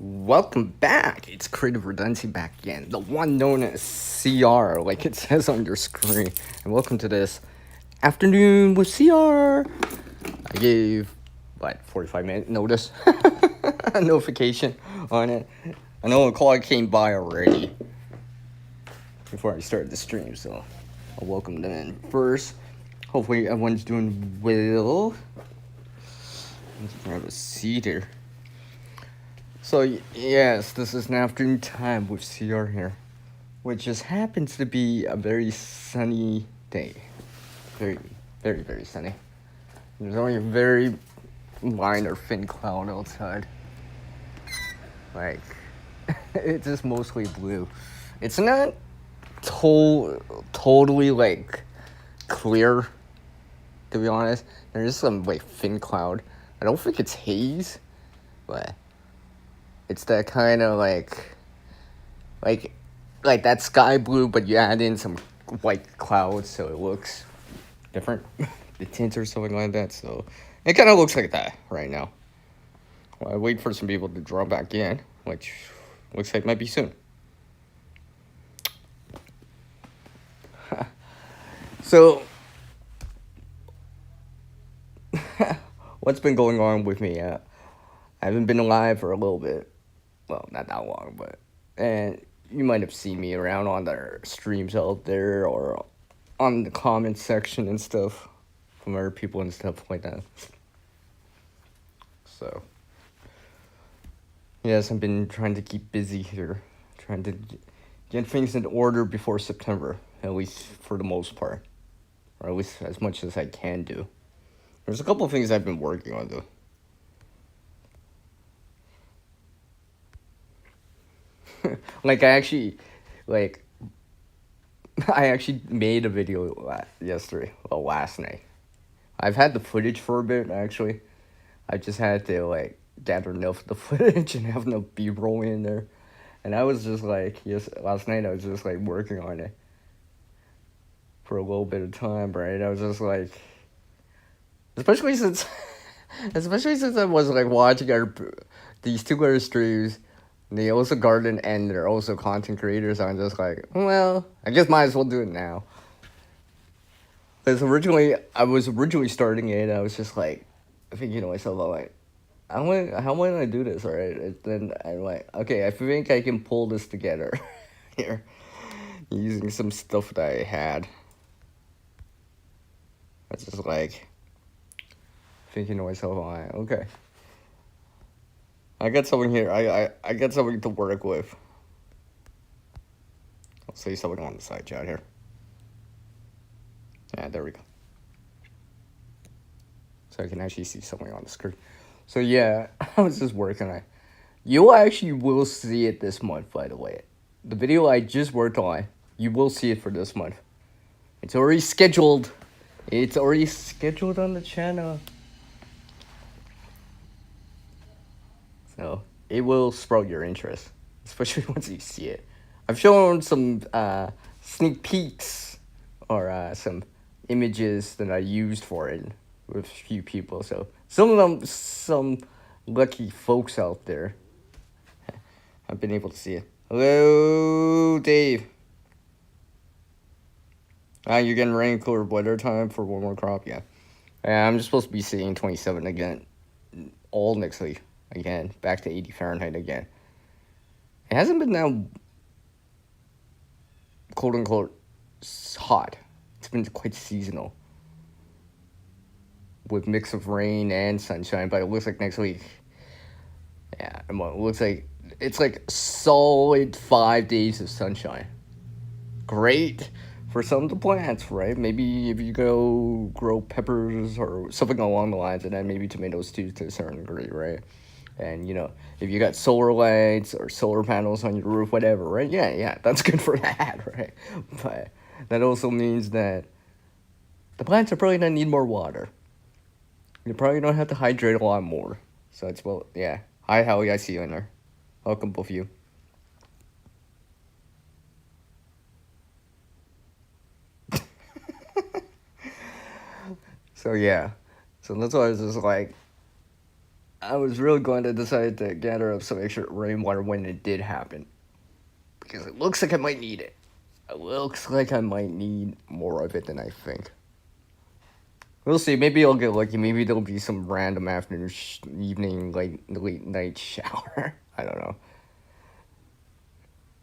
Welcome back. It's Creative Redundancy back again, the one known as CR, like it says on your screen. And welcome to this afternoon with CR. I gave 45-minute notice, a notification on it. I know a call came by already before I started the stream, so I'll welcome them in first. Hopefully everyone's doing well. Let's grab a seat here. So yes, this is an afternoon time with CR here, which just happens to be a very sunny day. Very, very, very sunny. There's only a very minor thin cloud outside. Like, it's just mostly blue. It's not totally like clear, to be honest. There's some like thin cloud. I don't think it's haze, but it's that kind of like that sky blue, but you add in some white clouds so it looks different. The tints or something like that. So it kind of looks like that right now. Well, I wait for some people to draw back in, which looks like might be soon. So what's been going on with me? I haven't been alive for a little bit. Well, not that long, but and you might have seen me around on their streams out there or on the comment section and stuff from other people and stuff like that. So yes, I've been trying to keep busy here, trying to get things in order before September, at least for the most part, or at least as much as I can do. There's a couple of things I've been working on though. Like I actually made a video last night. I've had the footage for a bit actually. I just had to like gather enough of the footage and have enough B-roll in there. And I was just like, last night I was just like working on it for a little bit of time, right? I was just like, especially since I was like watching these two other streams. They also garden and they're also content creators. I'm just like, well, I guess might as well do it now. Because I was originally starting it. I was just like, thinking to myself, I'm like, how am I do this, right? And then I'm like, okay, I think I can pull this together here using some stuff that I had. I was just like thinking to myself, I'm like, okay, I got something here. I got something to work with. I'll say something on the side chat here. Yeah, there we go. So I can actually see something on the screen. So yeah, I was just working on it. You actually will see it this month, by the way. The video I just worked on, you will see it for this month. It's already scheduled. It's already scheduled on the channel. So it will sprout your interest, especially once you see it. I've shown some sneak peeks or some images that I used for it with a few people. So some lucky folks out there have been able to see it. Hello, Dave. You're getting rain, cooler weather time for one more crop? Yeah. I'm just supposed to be seeing 27 again all next week. Again, back to 80 Fahrenheit again. It hasn't been that quote unquote hot. It's been quite seasonal with mix of rain and sunshine, but it looks like next week, yeah, it looks like it's like solid 5 days of sunshine. Great for some of the plants, right? Maybe if you go grow peppers or something along the lines of that, maybe tomatoes too to a certain degree, right? And if you got solar lights or solar panels on your roof, whatever, right? Yeah, that's good for that, right? But that also means that the plants are probably gonna need more water. You probably don't have to hydrate a lot more. So it's yeah. Hi, Howie, I see you in there. Welcome, both of you. So yeah, so that's why I was just like, I was really glad I decided to gather up some extra rainwater when it did happen. Because it looks like I might need it. It looks like I might need more of it than I think. We'll see. Maybe I'll get lucky. Maybe there'll be some random afternoon, evening, late night shower. I don't know.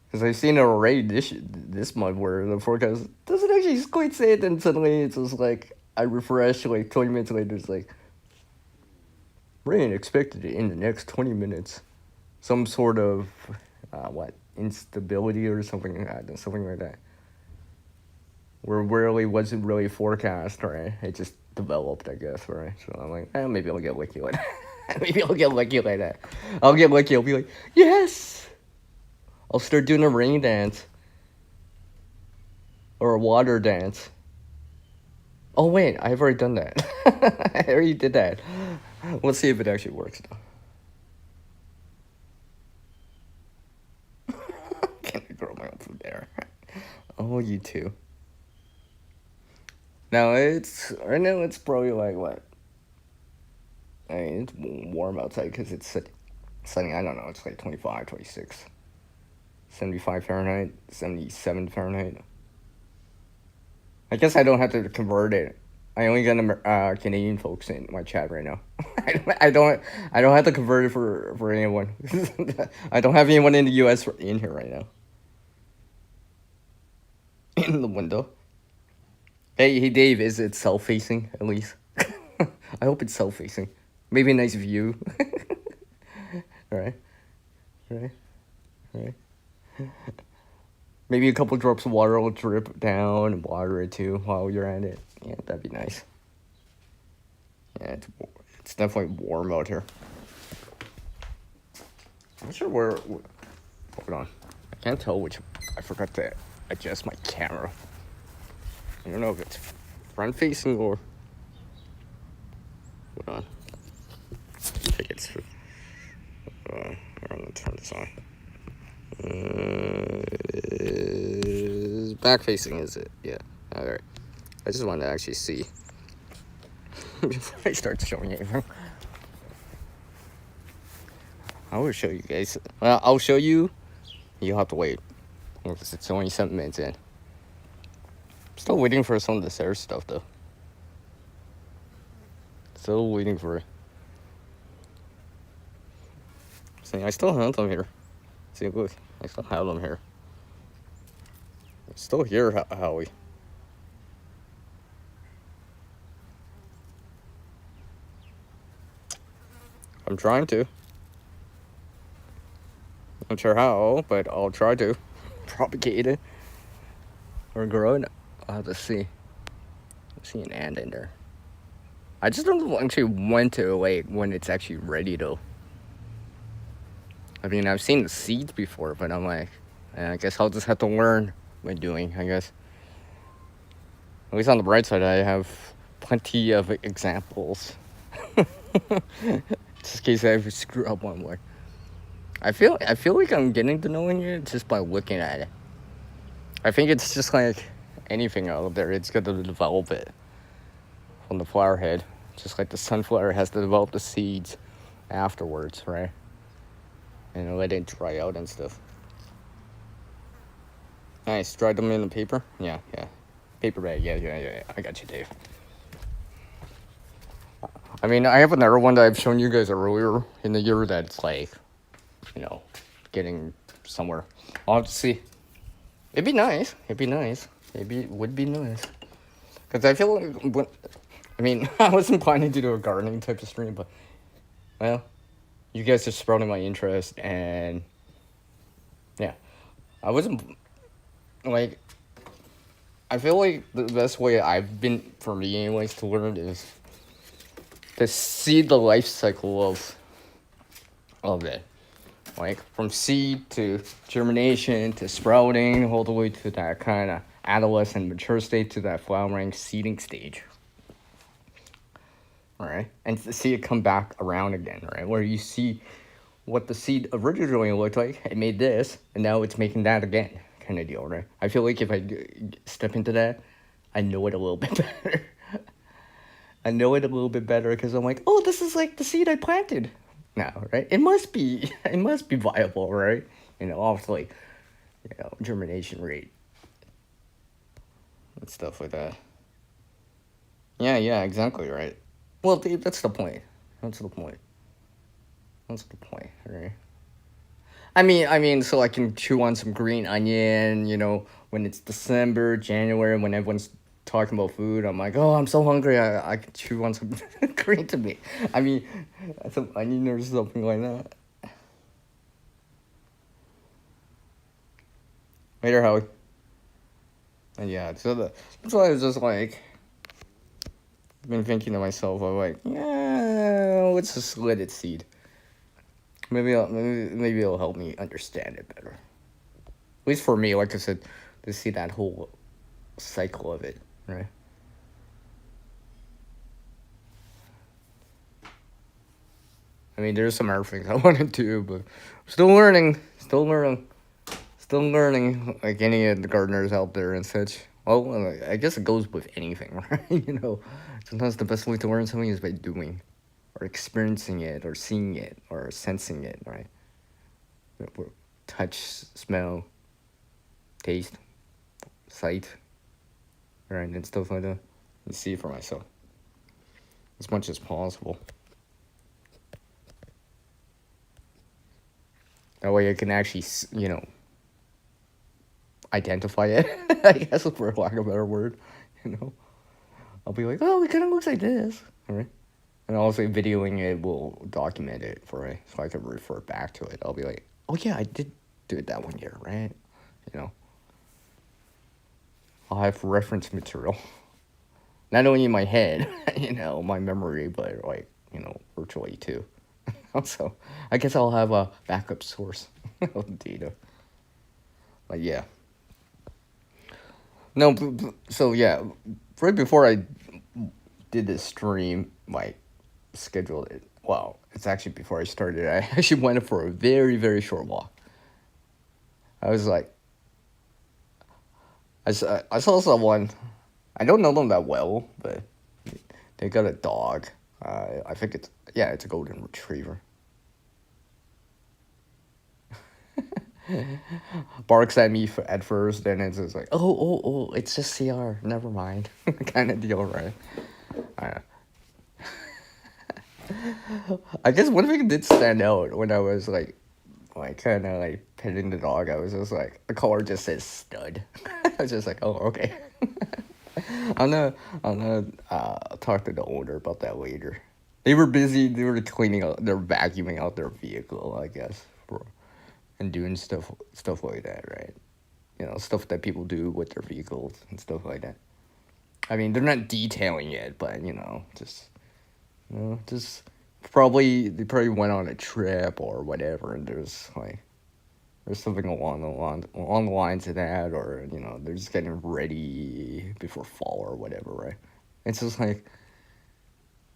Because I've seen it already this month where the forecast doesn't actually quite say it, and suddenly it's just like I refresh like 20 minutes later. It's like rain expected in the next 20 minutes. Some sort of instability or something like that. Where really wasn't really forecast, right? It just developed, I guess, right? So I'm like, maybe I'll get lucky like that. Maybe I'll get lucky like that. I'll get lucky. I'll be like, yes. I'll start doing a rain dance or a water dance. Oh wait, I've already done that. I already did that. Let's see if it actually works though. Can I grow my own food there? Oh, you too. Now right now it's probably like what? I mean, it's warm outside because it's sunny. I don't know. It's like 25, 26, 75 Fahrenheit, 77 Fahrenheit. I guess I don't have to convert it. I only got Canadian folks in my chat right now. I don't have to convert it for anyone. I don't have anyone in the U.S. in here right now. In the window. Hey, Dave, is it self-facing at least? I hope it's self-facing. Maybe a nice view. Right? Maybe a couple drops of water will drip down and water it too while you're at it. Yeah, that'd be nice. Yeah, it's definitely warm out here. I'm not sure where. Hold on. I can't tell which. I forgot to adjust my camera. I don't know if it's front facing or. Hold on. I think it's. I'm gonna turn this on. Is back facing, is it? Yeah. Alright. I just wanted to actually see before I start showing anything. I will show you guys. Well, I'll show you. You'll have to wait. Because it's only 7 minutes in. Still waiting for some of the Sarah stuff though. Still waiting for it. See, I still have them here. See, look. I still have them here. I'm still here, Howie. I'm trying to. I'm not sure how, but I'll try to propagate it or grow it. I'll have to see. I see an ant in there. I just don't actually when to like when it's actually ready though. I mean, I've seen the seeds before, but I'm like, I guess I'll just have to learn by doing. I guess. At least on the bright side, I have plenty of examples. Just in case I ever screw up one more. I feel like I'm getting to knowing it just by looking at it. I think it's just like anything out there. It's got to develop it from the flower head. Just like the sunflower has to develop the seeds afterwards, right? And let it dry out and stuff. Nice. Dry them in the paper? Yeah. Paper bag. Yeah. I got you, Dave. I mean, I have another one that I've shown you guys earlier in the year that's like, getting somewhere. I'll have to see. It'd be nice. Maybe it would be nice. Because I feel like, I wasn't planning to do a gardening type of stream, but, well, you guys are sprouting my interest, and, yeah. I wasn't, like, I feel like the best way for me anyways, to learn is to see the life cycle of it. Like, from seed to germination to sprouting, all the way to that kind of adolescent mature state to that flowering seeding stage. Alright? And to see it come back around again, right? Where you see what the seed originally looked like, it made this, and now it's making that again, kind of deal, right? I feel like if I step into that, I know it a little bit better. I know it a little bit better because I'm like, oh, this is like the seed I planted now, right? It must be it must be viable, right? Obviously, germination rate and stuff like that. Yeah, yeah, exactly, right. Well, that's the point. That's the point. That's the point, right? I mean, so I can chew on some green onion, when it's December, January, when everyone's talking about food. I'm like, oh, I'm so hungry. I can chew on some green to me. I mean, some onion or something like that. Later, Howie. And yeah, that's why I was just like, been thinking to myself, I'm like, yeah, let's just let it seed. Maybe it'll help me understand it better. At least for me, like I said, to see that whole cycle of it, right? I mean, there's some other things I want to do, but still learning, still learning. Like any of the gardeners out there and such. Well, I guess it goes with anything, right? Sometimes the best way to learn something is by doing, or experiencing it, or seeing it, or sensing it, right? Touch, smell, taste, sight, right, and stuff like that. And see it for myself as much as possible. That way I can actually, identify it, I guess, for lack of a better word, you know? I'll be like, oh, it kind of looks like this, all right? And also videoing it will document it for me, so I can refer back to it. I'll be like, oh yeah, I did do it that one year, right? You know? I'll have reference material. Not only in my head, my memory, but like, virtually too. Also, I guess I'll have a backup source of data. But yeah. No, so yeah, right before I did this stream, like, scheduled it. Well, it's actually before I started. I actually went for a very, very short walk. I was like, I saw someone, I don't know them that well, but they got a dog. I think it's a golden retriever. Barks at me at first, then it's just like, oh, it's just CR, never mind, kind of deal, right? I, I guess one thing did stand out when I was like kind of like petting the dog. I was just like, the collar just says stud. I was just like, oh, okay. I'm gonna talk to the owner about that later. They were busy. They were cleaning out. They're vacuuming out their vehicle, I guess, and doing stuff like that, right? Stuff that people do with their vehicles and stuff like that. I mean, they're not detailing it, but just they probably went on a trip or whatever, and there's something along the lines of that, or they're just getting ready before fall or whatever, right? It's just like,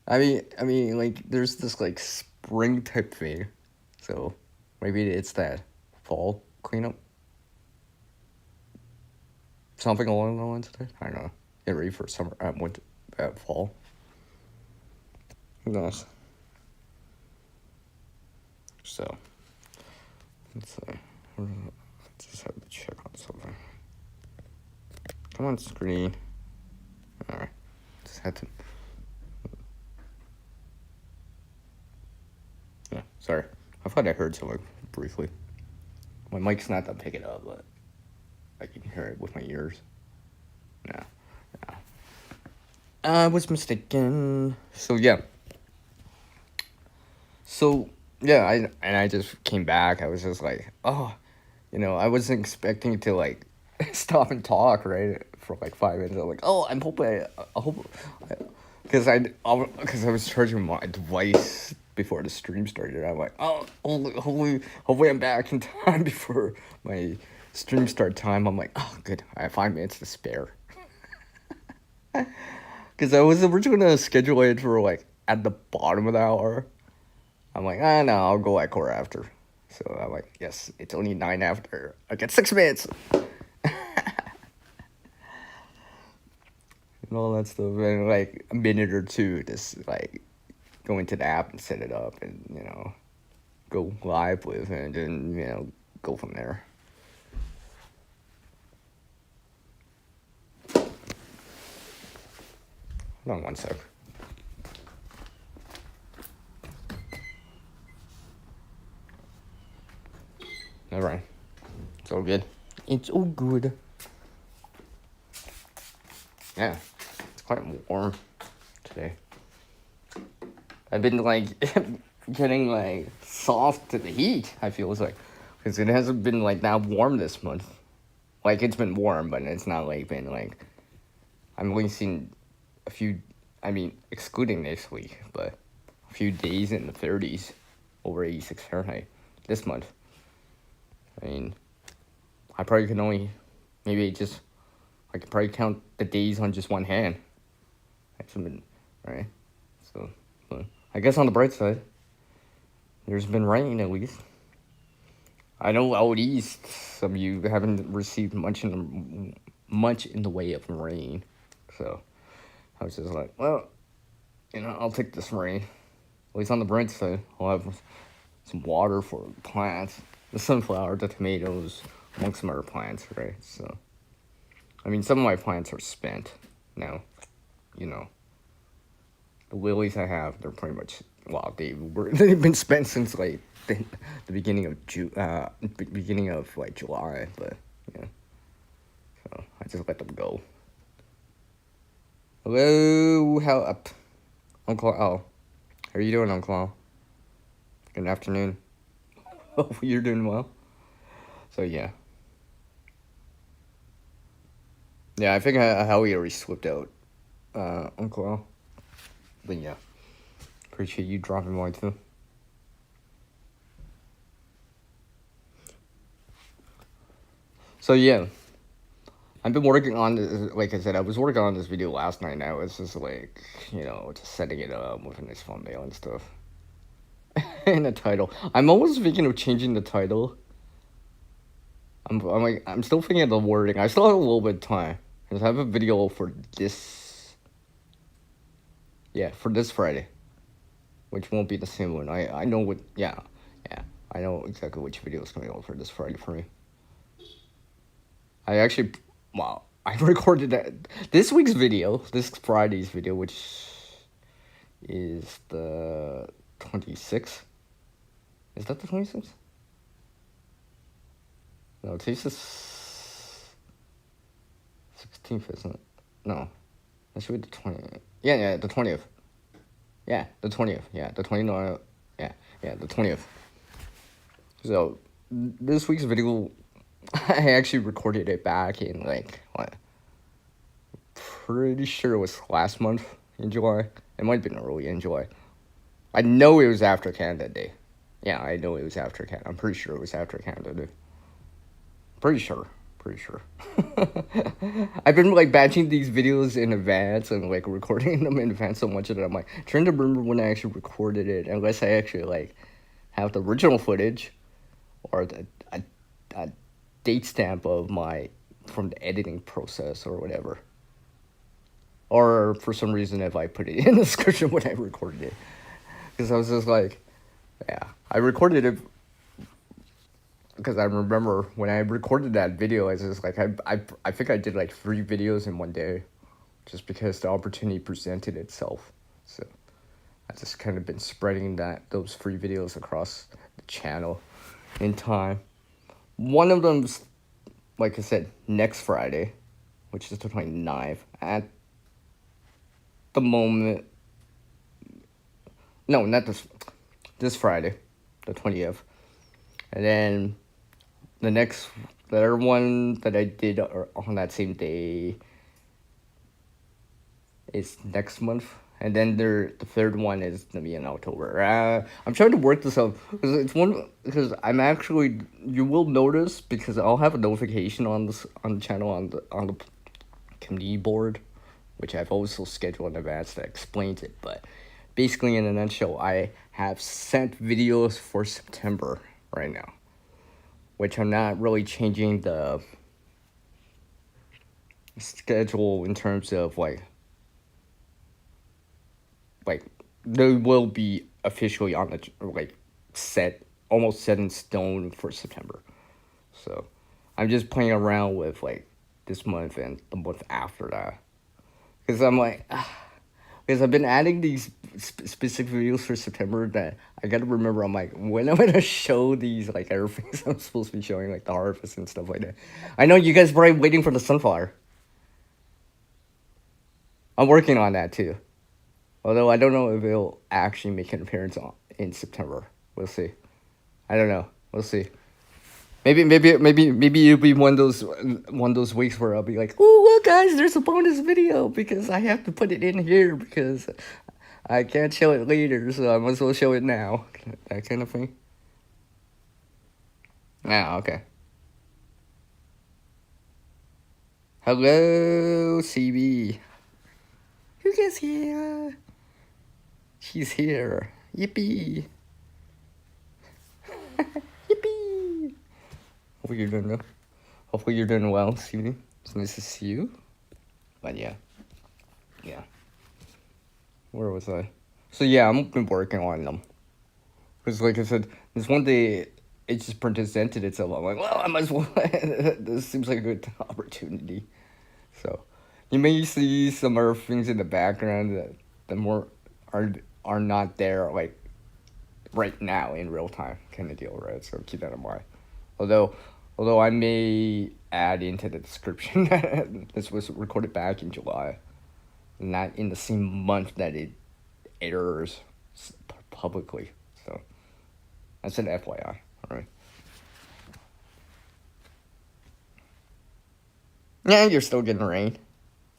I mean, like, there's this like spring type thing, so maybe it's that fall cleanup, something along the lines of that. I don't know. Get ready for summer, winter, fall. Who knows? So, let's see. I just have to check on something. Come on, screen. Alright. Just had to. Yeah, sorry. I thought I heard something briefly. My mic's not that pick it up, but I can hear it with my ears. No. I was mistaken. So, yeah. So, yeah, I just came back. I was just like, oh, I wasn't expecting to like stop and talk, right, for like 5 minutes. I'm like, oh, I hope, because I was charging my device before the stream started. I'm like, oh, hopefully I'm back in time before my stream start time. I'm like, oh, good, I have 5 minutes to spare. Because I was originally gonna schedule it for like at the bottom of the hour. I'm like, no, I'll go like quarter after. So I'm like, yes, it's only 9 after. I get 6 minutes. And all that stuff. And like a minute or two, just like go into the app and set it up. And go live with, and then go from there. Hold on one sec. All right, it's all good. It's all good. Yeah, it's quite warm today. I've been like getting like soft to the heat. I feel like because it hasn't been like that warm this month. Like it's been warm, but it's not like been like. I'm only seen a few. I mean, excluding next week, but a few days in the 30s, over 86 Fahrenheit this month. I mean, I probably can only maybe just I could probably count the days on just one hand. That's been right. So, but I guess on the bright side, there's been rain at least. I know out east, some of you haven't received much in the way of rain, so I was just like, well, I'll take this rain. At least on the bright side, I'll have some water for plants, the sunflower, the tomatoes, among some other plants, right? So, I mean, some of my plants are spent now. The lilies I have, they're pretty much they've been spent since like the beginning of beginning of like July, but yeah. So I just let them go. Hello, how up, Uncle Al? How are you doing, Uncle Al? Good afternoon. Hope you're doing well. So yeah. Yeah, I think Howie already slipped out, Uncle Al. But yeah, appreciate you dropping by too. So yeah, I've been working on this. Like I said, I was working on this video last night. Now it's just like just setting it up with a nice thumbnail and stuff, and the title. I'm almost thinking of changing the title. I'm still thinking of the wording. I still have a little bit of time. Cause I have a video for this. Yeah, for this Friday, which won't be the same one. I know what. Yeah, I know exactly which video is coming out for this Friday for me. I actually, wow, I recorded this week's video, this Friday's video, which is the 26th. Is that the 26th? No, today's the 16th, isn't it? No, that should be the 20th. Yeah, the 20th. Yeah, the 20th. Yeah, the 29th. Yeah, the 20th. So, this week's video, I actually recorded it back in like what? Pretty sure it was last month in July. It might have been early in July. I know it was after Canada Day. Yeah, I know it was after Canada. I'm pretty sure it was after Canada Day. Pretty sure. I've been like batching these videos in advance and like recording them in advance so much that I'm like trying to remember when I actually recorded it, unless I actually like have the original footage or a date stamp of from the editing process or whatever. Or for some reason if I put it in the description when I recorded it. Because I was just like, yeah, I recorded it because I remember when I recorded that video, I was just like, I think I did like 3 videos in one day just because the opportunity presented itself. So I just kind of been spreading those 3 videos across the channel in time. One of them's, like I said, next Friday, which is the 29th. At the moment, no, not this Friday, the 20th. And then the other one that I did on that same day is next month. And then the third one is gonna be in October. I'm trying to work this out because I'm actually, you will notice, because I'll have a notification on the channel on the community board, which I've also scheduled in advance that explains it. But basically, in a nutshell, I have sent videos for September right now, which I'm not really changing the schedule in terms of like they will be officially on the like set almost set in stone for September. So I'm just playing around with like this month and the month after that. Because I'm like, because I've been adding these specific videos for September that I gotta remember. I'm like, when I'm gonna show these like everything I'm supposed to be showing, like the harvest and stuff like that. I know you guys are probably waiting for the sunflower. I'm working on that too. Although I don't know if it'll actually make an appearance in September. We'll see. I don't know. We'll see. Maybe it'll be one of those weeks where I'll be like, "Oh, well, guys, there's a bonus video because I have to put it in here because I can't show it later, so I might as well show it now." That kind of thing. Ah, okay. Hello, CB. Who gets here? She's here. Yippee! Yippee! Hopefully you're doing well. Hopefully you're doing well, CB. It's nice to see you. But yeah. Where was I? So yeah, I'm been working on them. Because like I said, this one day it just presented itself. I'm like, well, I might as well. This seems like a good opportunity. So you may see some other things in the background that more are not there like right now in real time kind of deal, right? So keep that in mind. Although I may add into the description that this was recorded back in July, not in the same month that it airs publicly. So that's an FYI. All right. Yeah, you're still getting rain.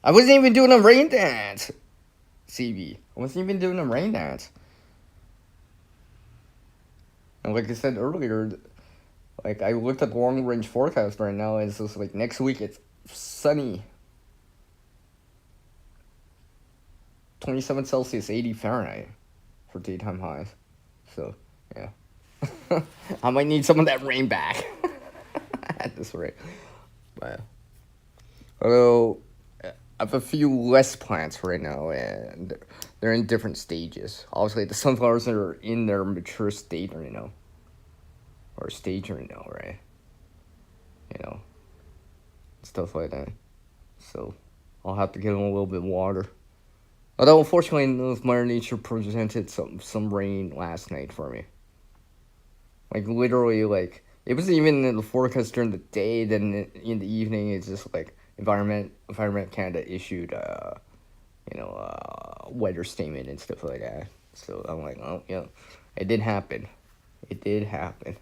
I wasn't even doing a rain dance. CB. I wasn't even doing a rain dance. And like I said earlier, like I looked at the long range forecast right now, and it's just like next week it's sunny. 27 Celsius, 80 Fahrenheit for daytime highs. So, yeah. I might need some of that rain back at this rate. But, although, I have a few less plants right now, and they're in different stages. Obviously, the sunflowers are in their mature state right now. Or stage right now, right? You know, stuff like that. So, I'll have to give them a little bit of water. Although, unfortunately, Mother Nature presented some rain last night for me. Like, literally, like, it wasn't even in the forecast during the day, then in the evening, it's just, like, Environment Canada issued, weather statement and stuff like that. So, I'm like, oh, yeah, it did happen. It did happen.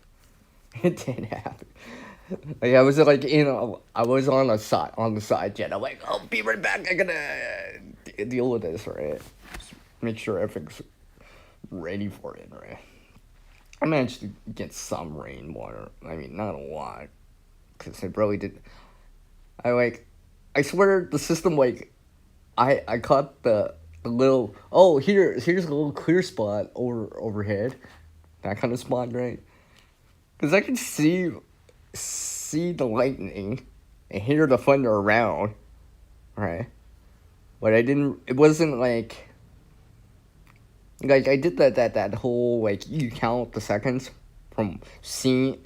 It did happen. Like I was like I was on the side jet. I'm like, I'll be right back. I gotta deal with this, right? Just make sure everything's ready for it, right? I managed to get some rainwater. I mean, not a lot, because it really did. I swear the system like, I caught the little here's a little clear spot overhead, that kind of spot, right? Because I could see the lightning and hear the thunder around, right? But it wasn't like I did that whole like you count the seconds from seeing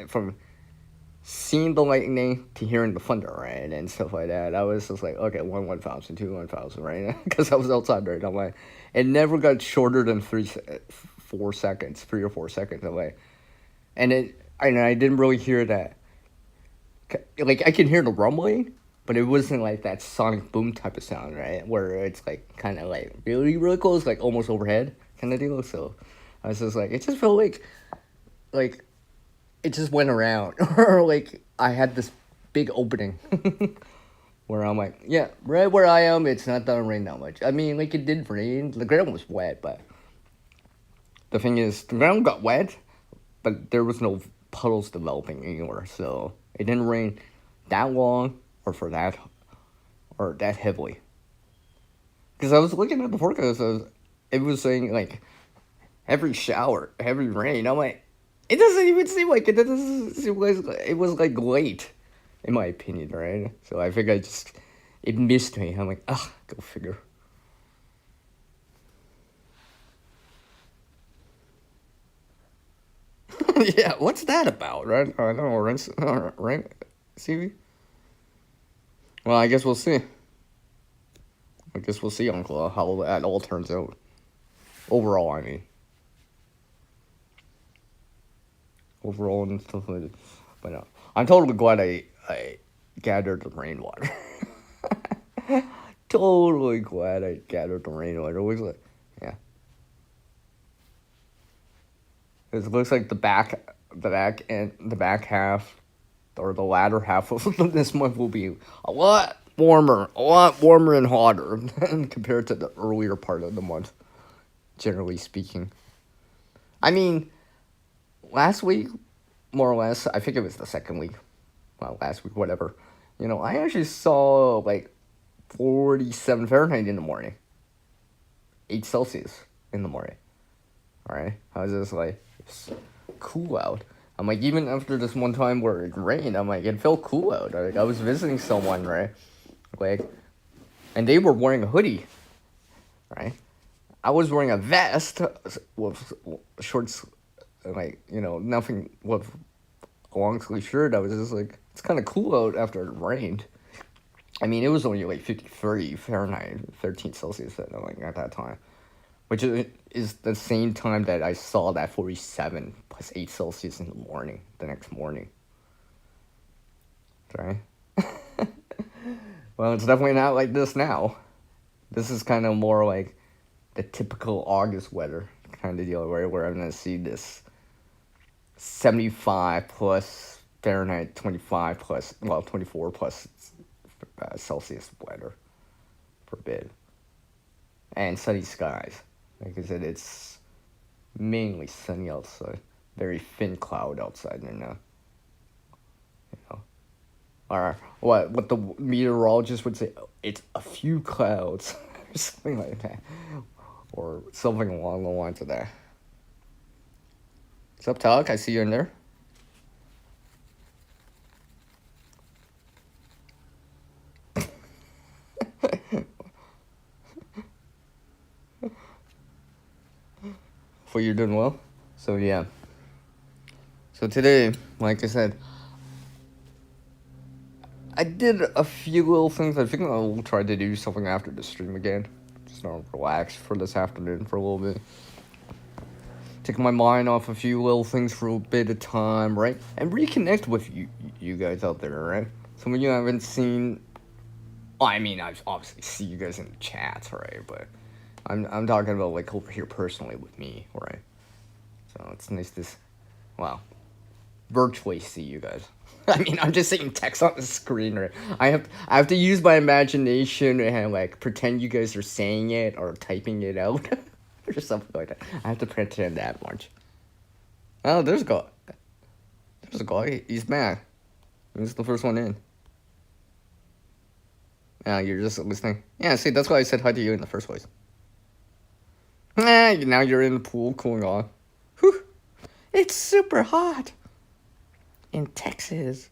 the lightning to hearing the thunder, right, and stuff like that. I was just like, okay, 1,000, 2,000, right? Because I was outside, right? I'm like, it never got shorter than 3 or 4 seconds away, and I didn't really hear that. Like I can hear the rumbling, but it wasn't like that sonic boom type of sound, right? Where it's like kind of like really really close, like almost overhead kind of deal. So I was just like, it just felt like it just went around, or like I had this big opening where I'm like, yeah, right where I am, it's not gonna rain that much. I mean, like it did rain. The ground was wet, but the thing is, the ground got wet, but there was no puddles developing anywhere, so it didn't rain that long or that heavily. Because I was looking at the forecast, it was saying like heavy shower, heavy rain. I'm like, it doesn't even seem like it. It doesn't seem like it was like late, in my opinion, right? So I think it missed me. I'm like, go figure. Yeah, what's that about, right? I don't know, right? CV? Well, I guess we'll see. I guess we'll see, Uncle, how that all turns out. Overall, I mean. Overall and stuff like that. But I'm totally glad I gathered the rainwater. Totally glad I gathered the rainwater. It looks like, yeah. It looks like the back half, or the latter half of this month will be a lot warmer and hotter compared to the earlier part of the month, generally speaking. I mean, last week, more or less, I think it was the second week. Well, last week, whatever. I actually saw like 47 Fahrenheit in the morning, 8 Celsius in the morning. All right, I was just like, it's cool out. I'm like, even after this one time where it rained, I'm like, it felt cool out. Like, I was visiting someone, right? Like, and they were wearing a hoodie, right? I was wearing a vest with shorts, like, nothing with a long sleeve shirt. I was just like, it's kind of cool out after it rained. I mean, it was only like 53 Fahrenheit, 13 Celsius at that time, which is the same time that I saw that 47 plus 8 Celsius in the morning, the next morning. Right? Well, it's definitely not like this now. This is kind of more like the typical August weather kind of deal, right? Where I'm going to see this 75 plus Fahrenheit, 25 plus, 24 plus Celsius weather for a bit. And sunny skies. Like I said, it's mainly sunny outside. Very thin cloud outside, or what the meteorologist would say, it's a few clouds, or something like that, or something along the lines of that. What's up, Talk? I see you in there. Hopefully you're doing well. So yeah. So today, like I said, I did a few little things. I think I'll try to do something after the stream again. Just relax for this afternoon for a little bit. Take my mind off a few little things for a bit of time, right? And reconnect with you guys out there, right? Some of you haven't seen. I mean, I've obviously see you guys in the chats, right? But I'm talking about like over here personally with me, right? So it's nice to, virtually see you guys. I mean, I'm just seeing text on the screen, right? I have to use my imagination and like pretend you guys are saying it or typing it out or something like that. I have to pretend that much. Oh, there's a guy. There's a guy. He's back. He's the first one in. Yeah, you're just listening. Yeah, see, that's why I said hi to you in the first place. Now you're in the pool cooling off. Whew. It's super hot in Texas.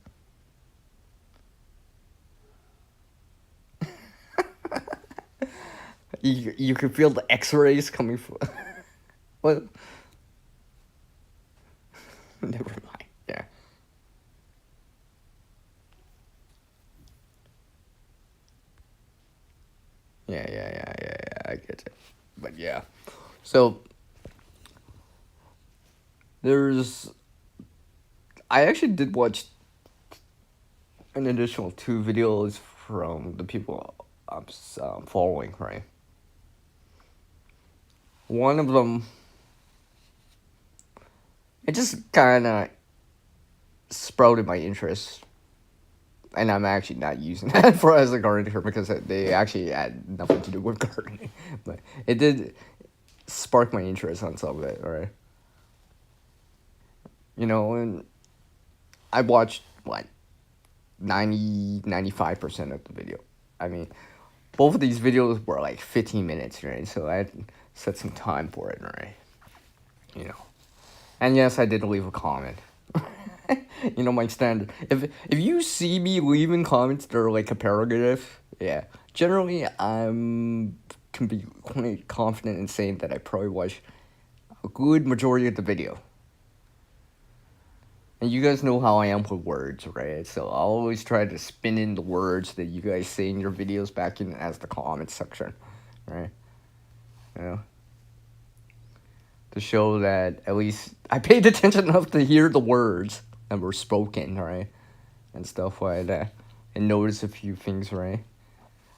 You can feel the X-rays coming from. What? Never mind. Yeah. Yeah. I get it. But yeah. So I actually did watch an additional 2 videos from the people I'm following, right? One of them, it just kind of sprouted my interest, and I'm actually not using that for as a gardening term because they actually had nothing to do with gardening, but it did spark my interest on some of it, right? And I watched 95% of the video. I mean, both of these videos were like 15 minutes, right? So I had set some time for it, right? And yes, I did leave a comment. My standard. If you see me leaving comments that are like a paragraph, yeah, generally can be quite confident in saying that I probably watched a good majority of the video. And you guys know how I am with words, right? So I'll always try to spin in the words that you guys say in your videos back in as the comment section, right? You know, to show that at least I paid attention enough to hear the words that were spoken, right? And stuff like that. And notice a few things, right?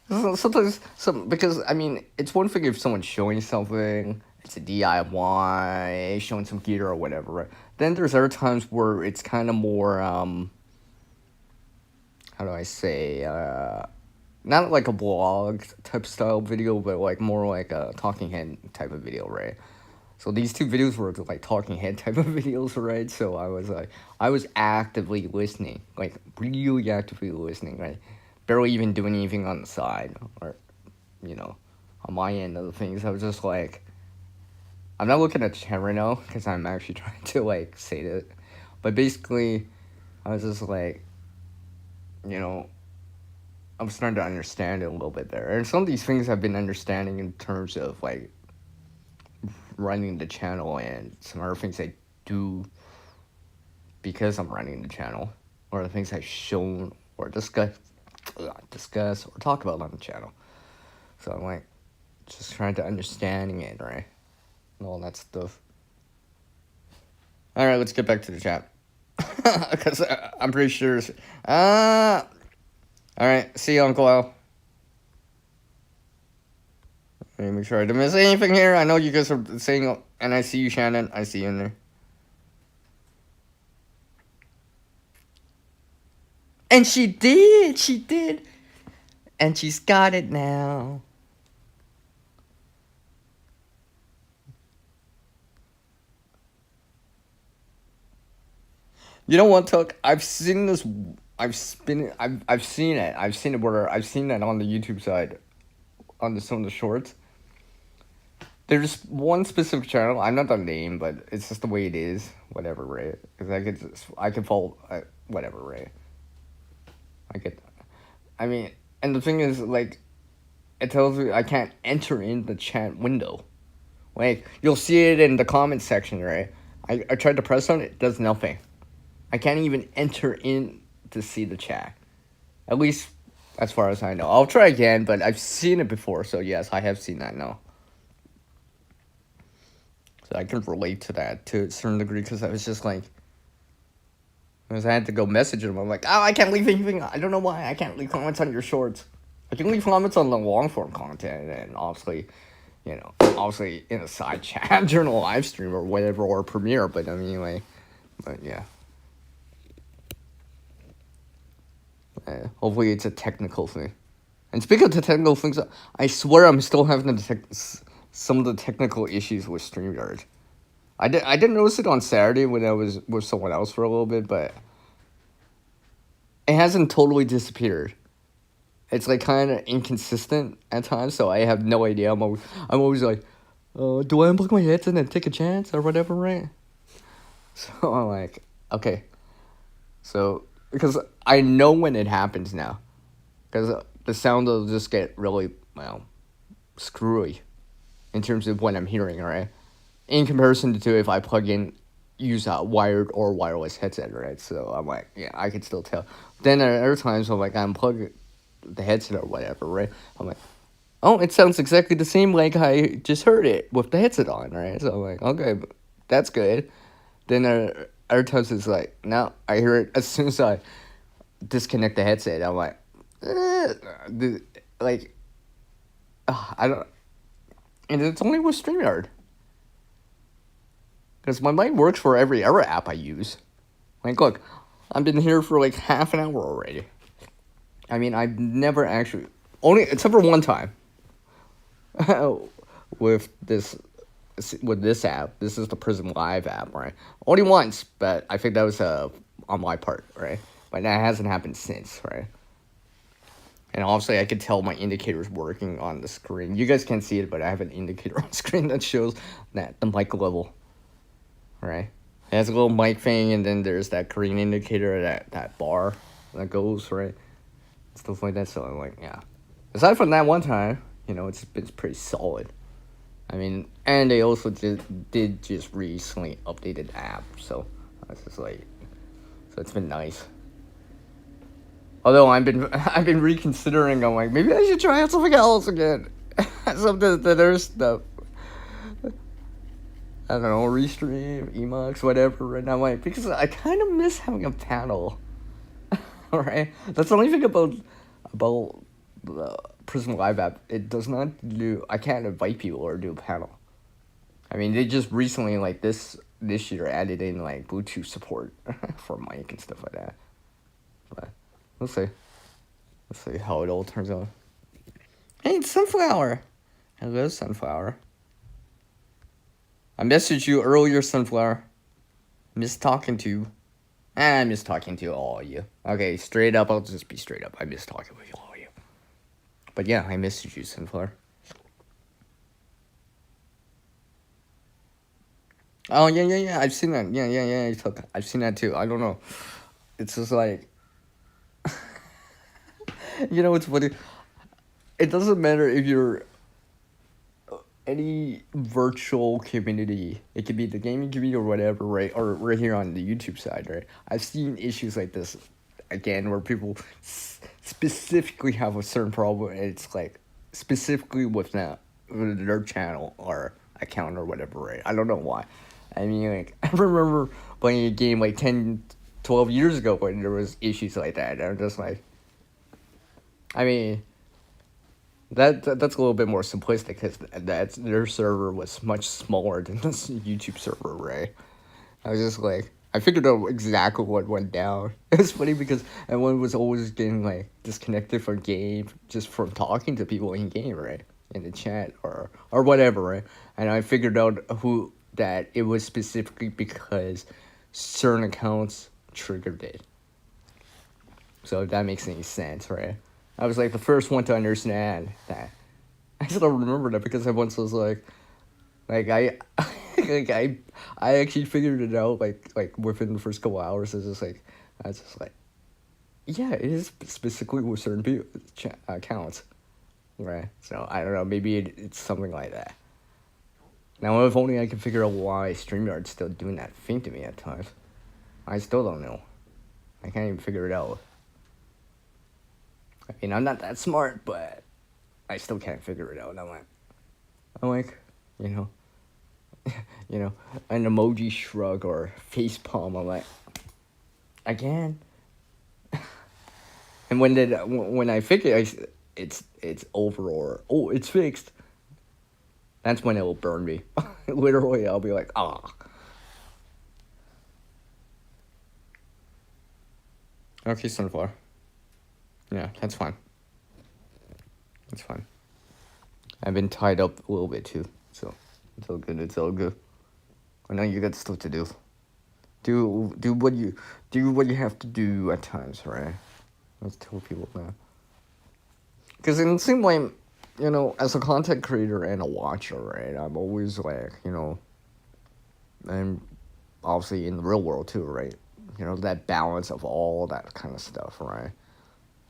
Sometimes, because I mean, it's one thing if someone's showing something, it's a DIY, showing some gear or whatever, right? Then there's other times where it's kind of more, how do I say, not like a blog type style video, but like more like a talking head type of video, right? So these two videos were like talking head type of videos, right? So I was actively listening, like really actively listening, right? Barely even doing anything on the side or, you know, on my end of the things. I was just like, I'm not looking at the chat right now because I'm actually trying to like say that, but basically, I was just like, you know, I'm starting to understand it a little bit there, and some of these things I've been understanding in terms of like running the channel and some other things I do because I'm running the channel, or the things I've shown or discuss or talk about on the channel. So I'm like just trying to understanding it, right? And all that stuff. All right, let's get back to the chat because I'm pretty sure. All right, see you, Uncle Al. Let me make sure I didn't miss anything here. I know you guys are saying, and I see you, Shannon. I see you in there. And she did. And she's got it now. You know what, Tuck? I've seen this. I've seen it. I've seen it. I've seen that on the YouTube side, on some of the shorts. There's one specific channel. I'm not the name, but it's just the way it is. Whatever, right? Because I could follow. Whatever, right? I mean, and the thing is, like, it tells me I can't enter in the chat window. Like, you'll see it in the comment section, right? I tried to press on it, it does nothing. I can't even enter in to see the chat. At least, as far as I know. I'll try again, but I've seen it before, so yes, I have seen that now. So I can relate to that to a certain degree, because I was just like, because I had to go message him. I'm like, oh, I can't leave anything. I don't know why I can't leave comments on your shorts. I can leave comments on the long form content, and obviously, you know, obviously in a side chat during a live stream or whatever, or premiere. But I mean, anyway, but yeah. Hopefully it's a technical thing. And speaking of the technical things, I swear I'm still having some of the technical issues with StreamYard. I didn't notice it on Saturday when I was with someone else for a little bit, but it hasn't totally disappeared. It's like kind of inconsistent at times, so I have no idea. I'm always like, do I unplug my headset and take a chance or whatever, right? So I'm like, okay. So, because I know when it happens now. Because the sound will just get really, well, screwy in terms of what I'm hearing, right? In comparison to if I use a wired or wireless headset, right? So I'm like, yeah, I can still tell. Then at other times, I'm like, I unplug the headset or whatever, right? I'm like, oh, it sounds exactly the same like I just heard it with the headset on, right? So I'm like, okay, that's good. Then other times it's like, no, I hear it as soon as I disconnect the headset. I'm like, like, I don't, and it's only with StreamYard. Because my mic works for every other app I use. Like, look, I've been here for like half an hour already. I mean, I've never actually, only, except for one time, with this app. This is the Prism Live app, right? Only once, but I think that was on my part, right? But that hasn't happened since, right? And obviously, I could tell my indicator's working on the screen. You guys can't see it, but I have an indicator on screen that shows that the mic level, right? It has a little mic thing, and then there's that green indicator, that bar that goes, right? Stuff like that. So I'm like, yeah. Aside from that one time, you know, it's pretty solid. I mean, and they also did just recently updated the app, so I was just like, So it's been nice. Although I've been reconsidering. I'm like, maybe I should try out something else again. Something that there's the I don't know, restream, emux, whatever. Right now, like, because I kind of miss having a panel. Alright, that's the only thing about the Prism Live app. It does not do. I can't invite people or do a panel. I mean, they just recently, like this year, added in like Bluetooth support for mic and stuff like that. But we'll see. Let's see how it all turns out. Hey, it's Sunflower. Hello, Sunflower. I messaged you earlier, Sunflower. Miss talking to you. I miss talking to all of you. Okay, straight up, I'll just be straight up. I miss talking with all of you. But yeah, I messaged you, Sunflower. Oh, yeah. I've seen that. Yeah. I've seen that too. I don't know. It's just like... You know what's funny? It doesn't matter if you're any virtual community. It could be the gaming community or whatever, right? Or right here on the YouTube side, right? I've seen issues like this again where people specifically have a certain problem, and it's like specifically with their channel or account or whatever, right? I don't know why. I mean, like, I remember playing a game like 10, 12 years ago when there was issues like that. And I'm just like, I mean, that's a little bit more simplistic because their server was much smaller than this YouTube server, right? I was just like, I figured out exactly what went down. It was funny because everyone was always getting like disconnected from game just from talking to people in game, right? In the chat or whatever, right? And I figured out that it was specifically because certain accounts triggered it. So if that makes any sense, right? I was like the first one to understand that. I still remember that because I once was like I like I actually figured it out like within the first couple hours. It's just like I was just like, yeah, it is specifically with certain people accounts, right? So I don't know, maybe it's something like that. Now if only I could figure out why StreamYard's still doing that thing to me at times. I still don't know. I can't even figure it out. I mean, I'm not that smart, but I still can't figure it out. I'm like, you know, an emoji shrug or face palm. I'm like, again. And when I figure it's over or it's fixed, that's when it will burn me. Literally, I'll be like, ah. Okay, Sunflower. Yeah, that's fine. That's fine. I've been tied up a little bit too, so it's all good. It's all good. I know you got stuff to do. Do what you have to do at times, right? Let's tell people that. Because in the same way, as a content creator and a watcher, right? I'm always like, I'm obviously in the real world too, right? That balance of all that kind of stuff, right?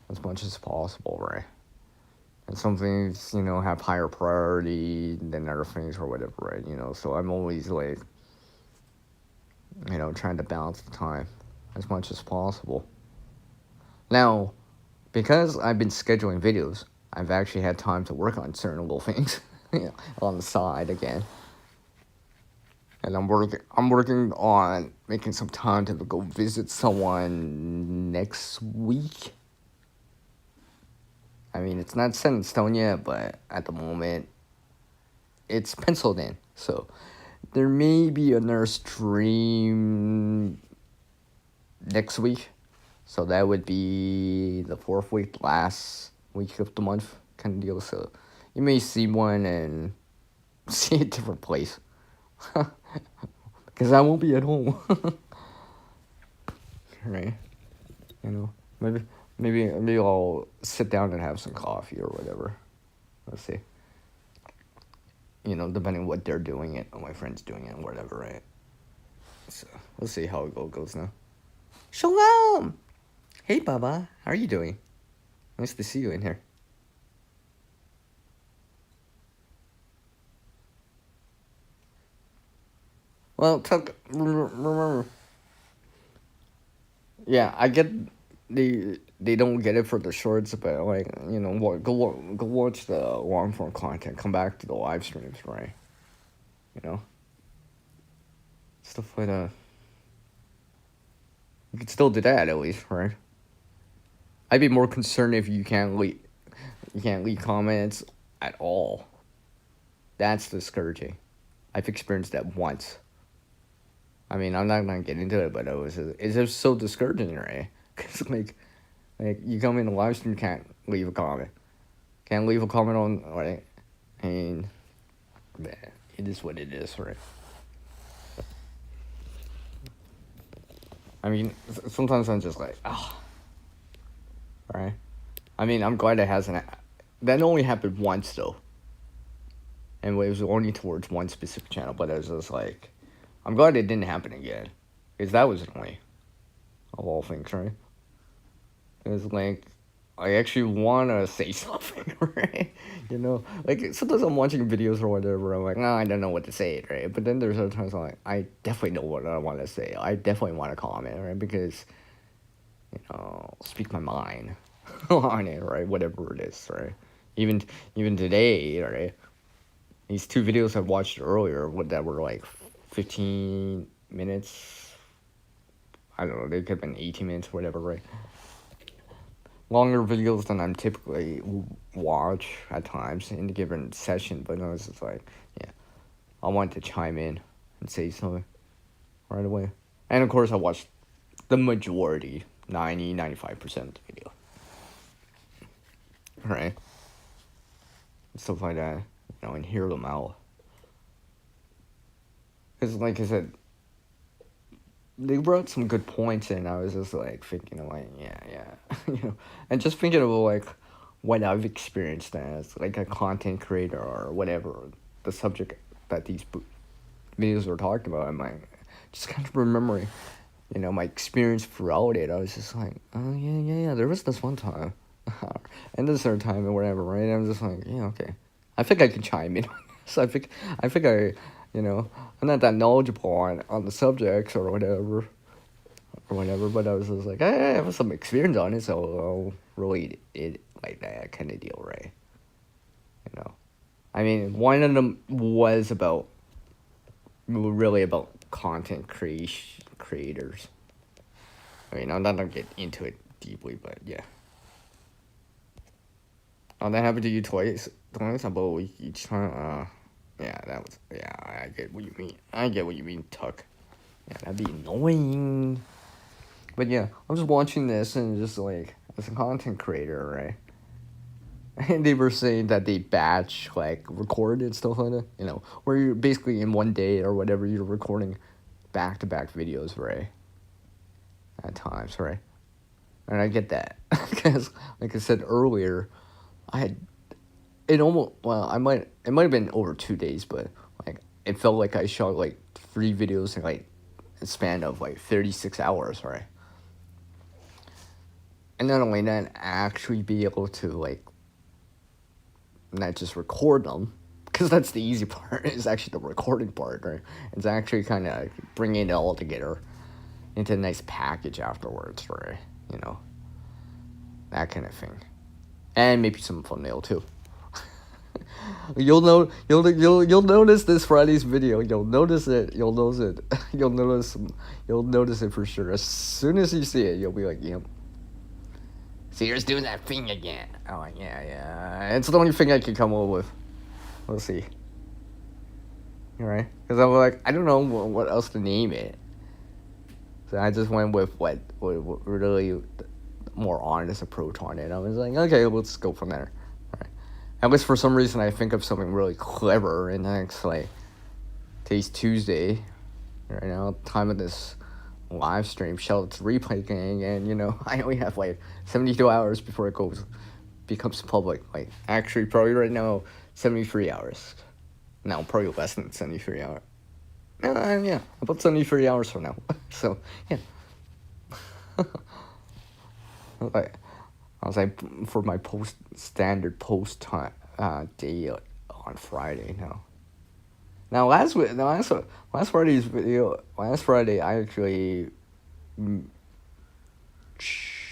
As much as possible, right? And some things, have higher priority than other things or whatever, right? So I'm always like, trying to balance the time as much as possible. Now, because I've been scheduling videos, I've actually had time to work on certain little things, on the side again. And I'm working on making some time to go visit someone next week. I mean, it's not set in stone yet, but at the moment, it's penciled in. So there may be another stream next week. So that would be the fourth week, last week of the month kind of deal. So you may see one and see a different place. Because I won't be at home. Right? Maybe I'll sit down and have some coffee or whatever. Let's see. Depending on what they're doing it, or my friend's doing it, or whatever, right? So, let's see how it goes now. Shalom! Hey, Baba. How are you doing? Nice to see you in here. Well, remember, Yeah, I get they don't get it for the shorts, but like go watch the long form content. Come back to the live streams, right? You know, stuff like that. You could still do that at least, right? I'd be more concerned if you can't leave comments at all. That's discouraging. I've experienced that once. I mean, I'm not gonna get into it, but it's just so discouraging, right? Cause like you come in the live stream, can't leave a comment, can't leave a comment on right, and man, it is what it is, right? I mean, sometimes I'm just like, ah, oh, right. I mean, I'm glad it hasn't. That only happened once though, and it was only towards one specific channel. But it was just like, I'm glad it didn't happen again, because that was annoying of all things, right? It was like, I actually want to say something, right? Like sometimes I'm watching videos or whatever. I'm like, no, I don't know what to say, right? But then there's other times I'm like, I definitely know what I want to say. I definitely want to comment, right? Because speak my mind on it, right? Whatever it is, right? Even even today, right? These two videos I watched earlier, that were like 15 minutes. I don't know. They could have been 18 minutes, whatever, right? Longer videos than I'm typically watch at times in a given session, but no, it's just like, yeah, I want to chime in and say something right away. And of course, I watched the majority, 95% of the video, right? Stuff like that, and hear them out. Because, like I said, they brought some good points in. I was just like thinking, like, yeah, and just thinking about like what I've experienced as like a content creator or whatever the subject that these videos were talking about. I'm like, just kind of remembering, my experience throughout it. I was just like, oh yeah. There was this one time, and this other time or whatever, right? I'm just like, yeah, okay. I think I can chime in. So I think I'm not that knowledgeable on the subjects or whatever, but I was just like, I have some experience on it, so I'll relate it like that kind of deal, right? I mean, one of them was really about content creators. I mean, I'm not gonna get into it deeply, but yeah. Oh, that happened to you twice? Twice? About a week each time? Yeah, that was, yeah, I get what you mean. I get what you mean, Tuck. Yeah, that'd be annoying. But yeah, I'm just watching this and just like, as a content creator, right? And they were saying that they batch, like, record and stuff like that, where you're basically in one day or whatever, you're recording back-to-back videos, right? At times, right? And I get that. Because, like I said earlier, I had, it might have been over 2 days, but, like, it felt like I shot, like, 3 videos in, like, a span of, like, 36 hours, right? And not only that, actually be able to, like, not just record them, because that's the easy part, is actually the recording part, right? It's actually kind of bringing it all together into a nice package afterwards, right? That kind of thing. And maybe some thumbnail too. You'll notice this Friday's video. You'll notice it. You'll notice it. You'll notice it for sure. As soon as you see it, you'll be like, yep. Sears doing that thing again. Oh yeah. It's the only thing I can come up with. We'll see. Right? Because I'm like, I don't know what else to name it. So I just went with what really more honest approach on it. I was like, okay, let's go from there. Right? At least for some reason, I think of something really clever, and then it's like, today's Tuesday, right now, time of this live stream. Shout out to Replay Gang, and I only have like 72 hours before it becomes public. Like, actually, probably right now, 73 hours. No, probably less than 73 hours. Yeah, about 73 hours from now. So, yeah. I was like, for my standard post time day on Friday now. Now last Friday's video, last Friday I actually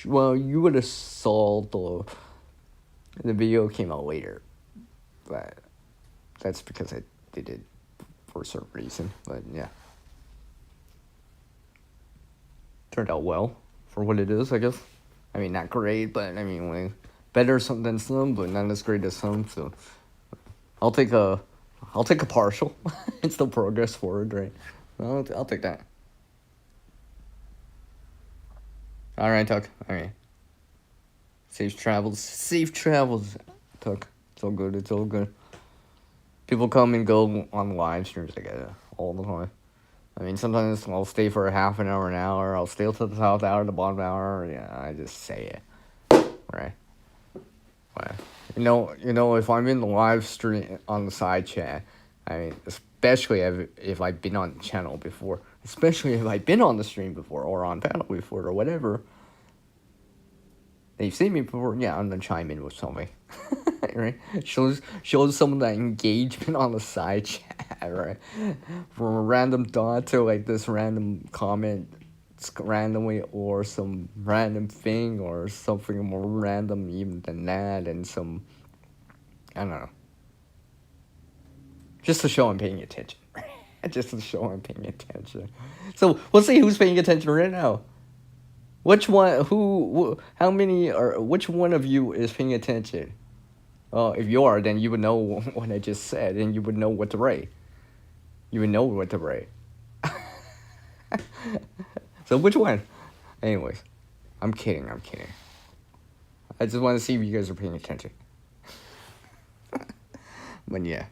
well, you would have saw the video came out later, but that's because I did it for a certain reason. But yeah, turned out well for what it is, I guess. I mean, not great, but I mean, like, better some than some, but not as great as some. So I'll take a partial. It's still progress forward, right? I'll take that. All right, Tuck. All right. Safe travels, Tuck. It's all good. It's all good. People come and go on live streams. I get it all the time. I mean, sometimes I'll stay for a half an hour. I'll stay till the top hour, the bottom hour. Yeah, I just say it, right? Right. If I'm in the live stream on the side chat, I mean, especially if I've been on the channel before, especially if I've been on the stream before or on panel before or whatever, they've seen me before. Yeah, I'm gonna chime in with something, right? Shows some of that engagement on the side chat, right? From a random dot to like this random comment randomly, or some random thing, or something more random even than that, and some, I don't know, just to show I'm paying attention. Just to show I'm paying attention. So we'll see who's paying attention right now. Which one? How many? Or which one of you is paying attention? If you are, then you would know what I just said, and you would know what to write. You would know what to write. So which one? Anyways, I'm kidding. I just want to see if you guys are paying attention. But yeah.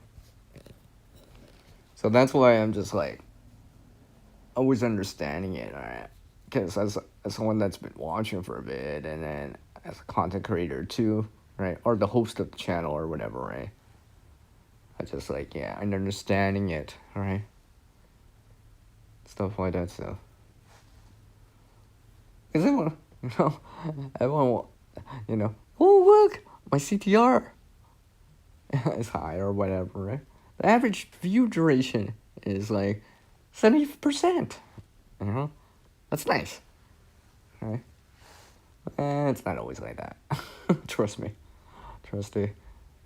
So that's why I'm just like always understanding it, alright? Because as someone that's been watching for a bit, and then as a content creator too, right? Or the host of the channel or whatever, right? I just like, yeah, I'm understanding it, alright? Stuff like that, so. Because everyone, oh, look, my CTR is high or whatever, right? The average view duration is like 70%, That's nice, right? It's not always like that. Trust me.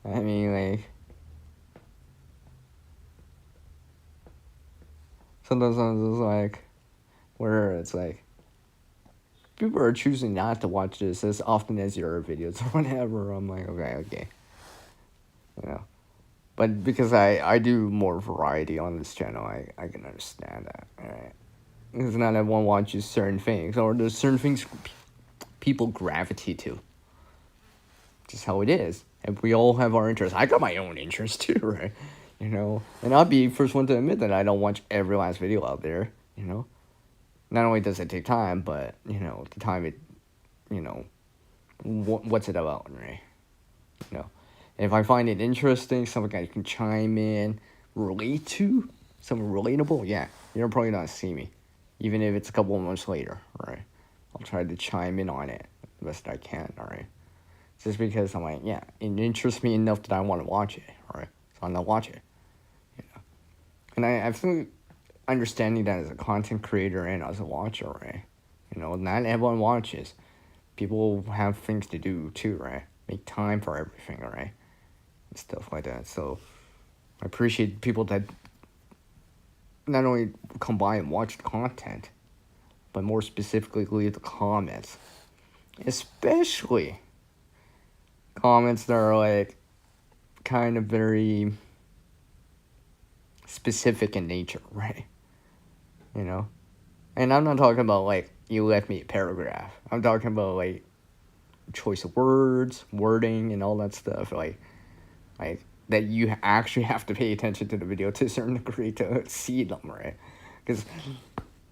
I mean, like, sometimes it's like, where it's like, people are choosing not to watch this as often as your videos or whatever. I'm like, okay. But because I do more variety on this channel, I can understand that, right? Because not everyone watches certain things, or there's certain things people gravitate to. Just how it is. And we all have our interests. I got my own interests too, right? And I'll be the first one to admit that I don't watch every last video out there, Not only does it take time, but, the time it, what's it about, right? If I find it interesting, something I can chime in, relate to, something relatable, yeah, you're probably not see me. Even if it's a couple of months later, right? I'll try to chime in on it the best I can, alright? Just because I'm like, yeah, it interests me enough that I want to watch it, alright? So I'm gonna watch it, And I think understanding that as a content creator and as a watcher, right? Not everyone watches. People have things to do too, right? Make time for everything, alright? And stuff like that. So I appreciate people that not only come by and watch the content, but more specifically leave the comments. Especially comments that are like kind of very specific in nature, right? And I'm not talking about like you left me a paragraph. I'm talking about like choice of words, wording, and all that stuff. Like that you actually have to pay attention to the video to a certain degree to see them, right? Because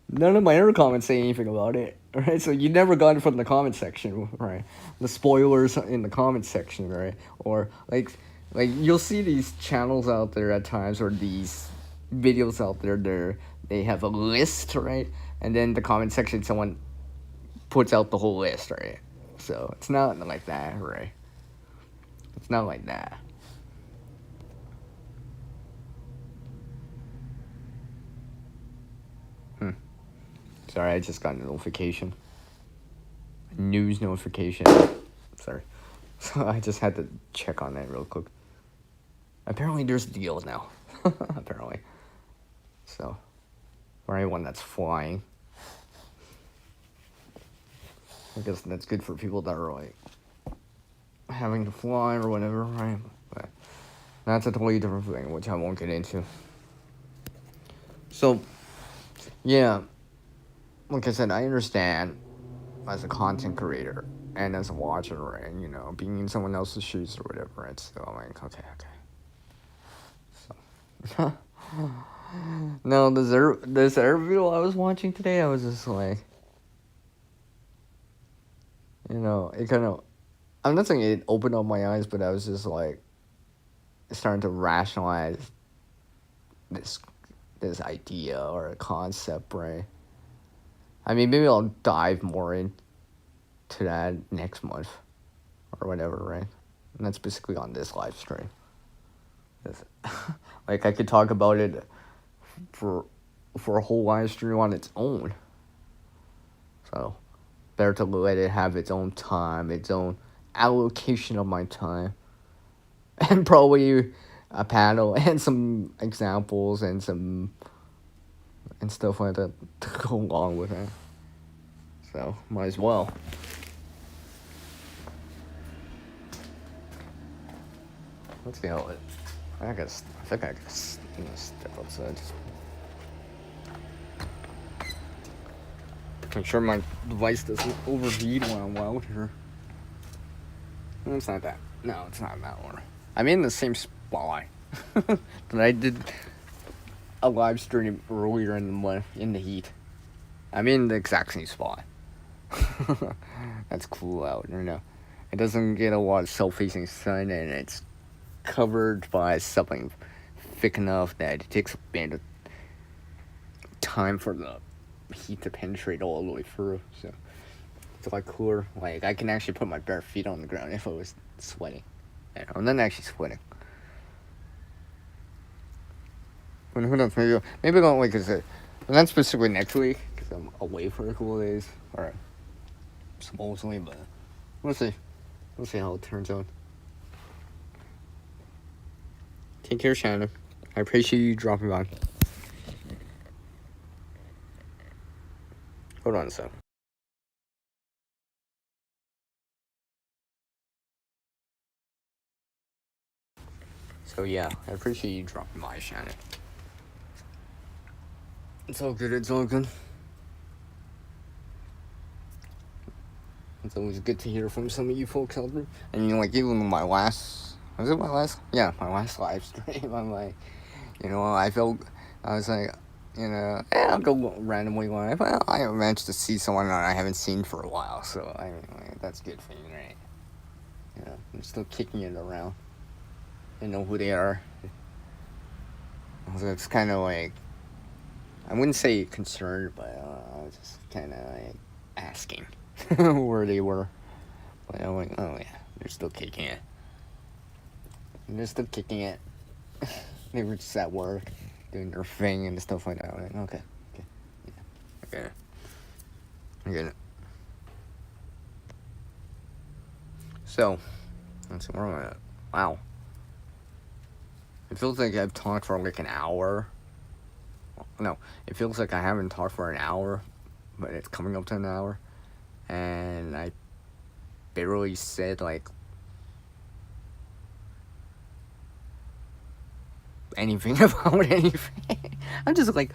none of my other comments say anything about it, right? So you never got it from the comment section, right? The spoilers in the comment section, right? Or like you'll see these channels out there at times, or these videos out there, they have a list, right? And then the comment section, someone puts out the whole list, right? So it's not like that, right? It's not like that. Sorry, I just got a notification. news notification. Sorry. So I just had to check on that real quick. Apparently there's deals now. Apparently. So, for anyone that's flying, I guess that's good for people that are like having to fly or whatever, right? But that's a totally different thing, which I won't get into. So, yeah, like I said, I understand as a content creator and as a watcher and, you know, being in someone else's shoes or whatever. It's still like, okay. So, no, this video I was watching today, I was just like, you know, it kind of, I'm not saying it opened up my eyes, but I was just like starting to rationalize this idea or a concept, right? I mean, maybe I'll dive more into that next month or whatever, right? And that's basically on this live stream. Like, I could talk about it for a whole live stream on its own. So, better to let it have its own time, its own allocation of my time. And probably a panel and some examples and stuff like that to go along with it. So, might as well. Let's see how it. I think I gotta step outside. Make sure my device doesn't overheat while I'm out here. No, it's not that. No, it's not that one. I'm in the same spot that I did a live stream earlier in the month in the heat. I'm in the exact same spot. That's cool out, you know. It doesn't get a lot of self-facing sun, and it's covered by something thick enough that it takes a bit of time for the heat to penetrate all the way through. So it's a lot cooler. Like, I can actually put my bare feet on the ground if I was sweating. And I'm not actually sweating. But who knows? Maybe I don't like I said. Not specifically next week because I'm away for a couple of days. Or supposedly, but we'll see. We'll see how it turns out. Take care, Shannon. I appreciate you dropping by. Hold on a sec. So yeah, I appreciate you dropping by, Shannon. It's all good, it's all good. It's always good to hear from some of you folks out there. And, you know, like, even my last... Was it my last? Yeah, my last live stream. I'm like, you know, I was like, you know, I'll go randomly live. Well, I managed to see someone that I haven't seen for a while, so, I mean, like, that's good for you, right? You know, I'm still kicking it around. I know who they are. So it's kind of like, I wouldn't say concerned, but I was just kind of like asking where they were. But I'm like, oh yeah, they're still kicking it. They're still kicking it. They were just at work, doing their thing and stuff like that. I'm like, okay, yeah, I get it. So, let's see, where am I at? Wow. It feels like I've talked for like an hour. No, it feels like I haven't talked for an hour, but it's coming up to an hour. And I barely said like anything about anything. I'm just like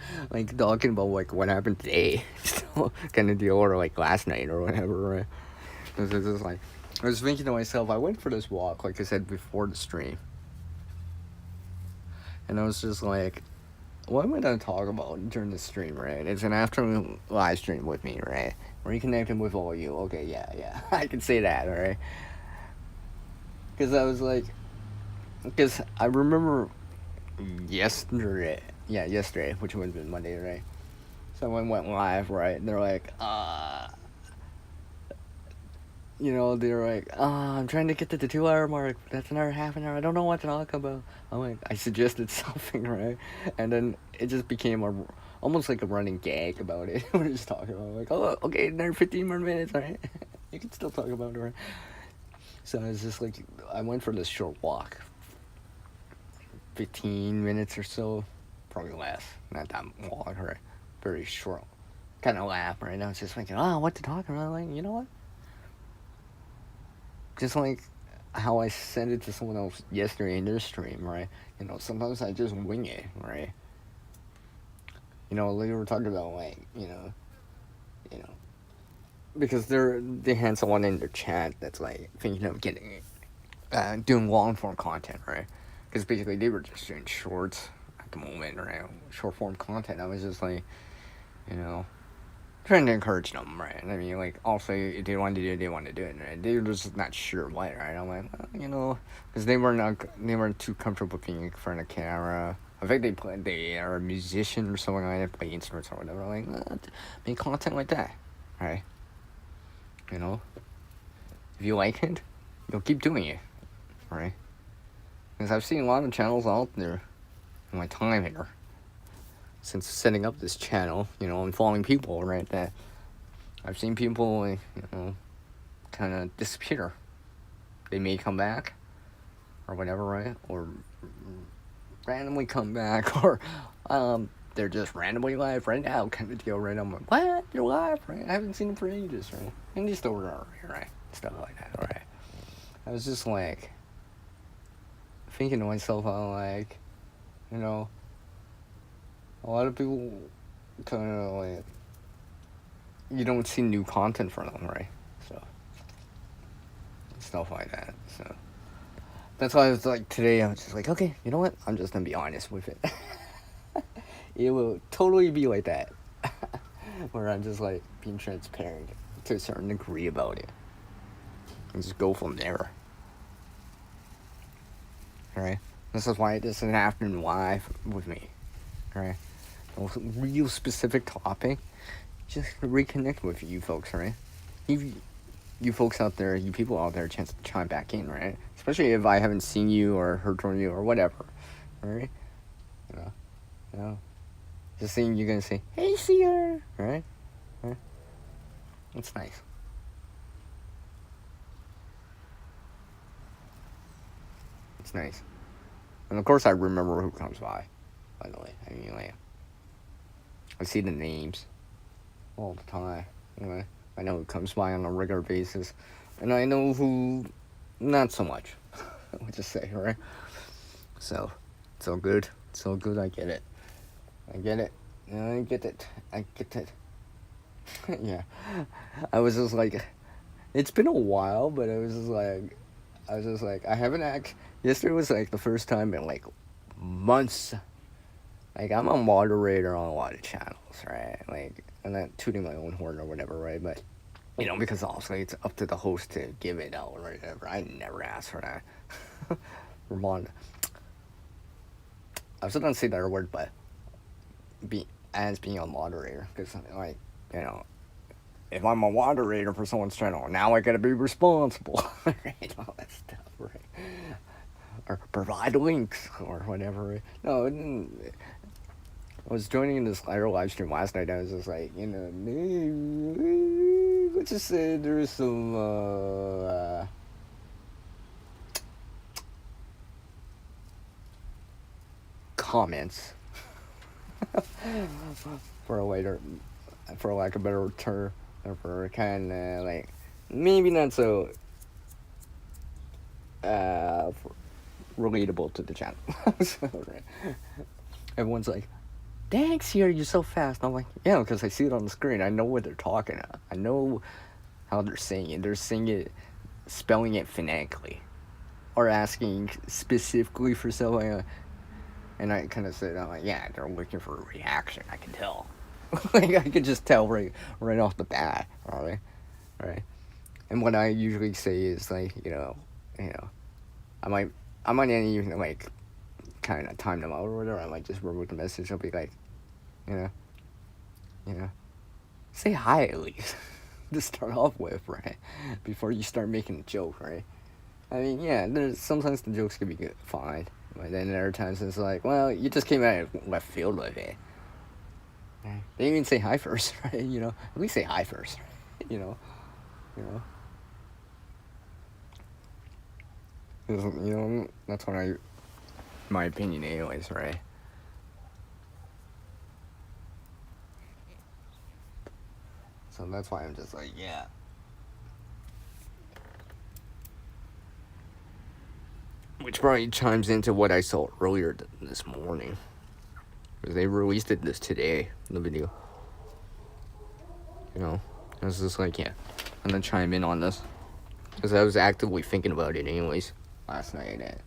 talking about like what happened today, kind of deal, or like last night or whatever. Right? It's just like, I was thinking to myself, I went for this walk, like I said before the stream, and I was just like, what am I gonna talk about during the stream, right? It's an afternoon live stream with me, right? Reconnecting with all of you. Okay, yeah, I can say that, alright? Because I was like, because I remember yesterday, which would have been Monday, right? Someone went live, right? And they're like, you know, they're like, I'm trying to get to the 2-hour mark. That's another half an hour. I don't know what to talk about. I'm like, I suggested something, right? And then it just became almost like a running gag about it. We're just talking about, like, oh, okay, another 15 more minutes, right? You can still talk about it, right? So it's just like I went for this short walk, 15 minutes or so, probably less. Not that long, right? Very short. Kind of laugh right now. It's just thinking, oh, what to talk about? Like, you know what? Just like how I sent it to someone else yesterday in their stream, right? Sometimes I just wing it, right? Like we were talking about, like, you know, because they had someone in their chat that's like thinking of getting, doing long form content, right? Because basically they were just doing shorts at the moment, right? Short form content. I was just like, you know, trying to encourage them, right? I mean, like, also, if they want to do it, they want to do it, right? They were just not sure what, right? I'm like, well, because they weren't too comfortable being in front of camera. I think they are a musician or something like that, play instruments or whatever. I'm like, make content like that, right? If you like it, you'll keep doing it, right? Because I've seen a lot of channels out there in my time here since setting up this channel, and following people, right, that I've seen people, kind of disappear. They may come back or whatever, right? Or randomly come back, or they're just randomly live right now kind of deal, right? I'm like, what? You're live, right? I haven't seen them for ages, right? And they still are, right? Stuff like that, right? I was just like thinking to myself, I'm like, a lot of people kind of like, you don't see new content from them, right? So, stuff like that. So, that's why I was like, today I was just like, okay, you know what? I'm just gonna be honest with it. It will totally be like that. Where I'm just like being transparent to a certain degree about it. And just go from there. Alright? This is why this is an afternoon live with me. Alright? A real specific topic. Just reconnect with you folks, right? You folks out there, you people out there, a chance to chime back in, right? Especially if I haven't seen you or heard from you or whatever, right? Just seeing you gonna say, "Hey, Seer," right? That's nice. It's nice, and of course I remember who comes by. By the way, I mean, like, I see the names all the time. Anyway, I know who comes by on a regular basis, and I know who not so much. I'll just say, right? So, it's all good. It's all good. I get it. I get it. I get it. I get it. Yeah. I was just like, it's been a while, but I was just like, I haven't yesterday was like the first time in like months. Like, I'm a moderator on a lot of channels, right? Like, I'm not tooting my own horn or whatever, right? But, because also it's up to the host to give it out or whatever. I never asked for that. Ramon. I was going to say that word, but being a moderator. Because, like, if I'm a moderator for someone's channel, now I gotta be responsible. Right? All that stuff, right? Or provide links or whatever. Right? No, I was joining this live stream last night. I was just like, let's just say there's some comments for lack of a better term, or for kind of like maybe not so relatable to the channel. So, right. Everyone's like, thanks, here, you're so fast. I'm like, yeah, because I see it on the screen. I know what they're talking about. I know how they're saying it. They're saying it, spelling it phonetically, or asking specifically for something. And I kind of said, I'm like, yeah, they're looking for a reaction. I can tell. Like, I could just tell right off the bat, right? And what I usually say is like, I might even like kind of time them out or whatever. I might just wrote the message. I'll be like, say hi at least to start off with, right? Before you start making a joke, right? I mean, yeah, sometimes the jokes can be good, fine. But then there are times it's like, well, you just came out of left field with it. They didn't even say hi first, right? At least say hi first, right? you know. 'Cause, you know, that's what my opinion anyways, right? So that's why I'm just like, yeah. Which probably chimes into what I saw earlier this morning. Because they released it this today, the video. You know? I was just like, yeah. I'm gonna chime in on this. Because I was actively thinking about it anyways last night. And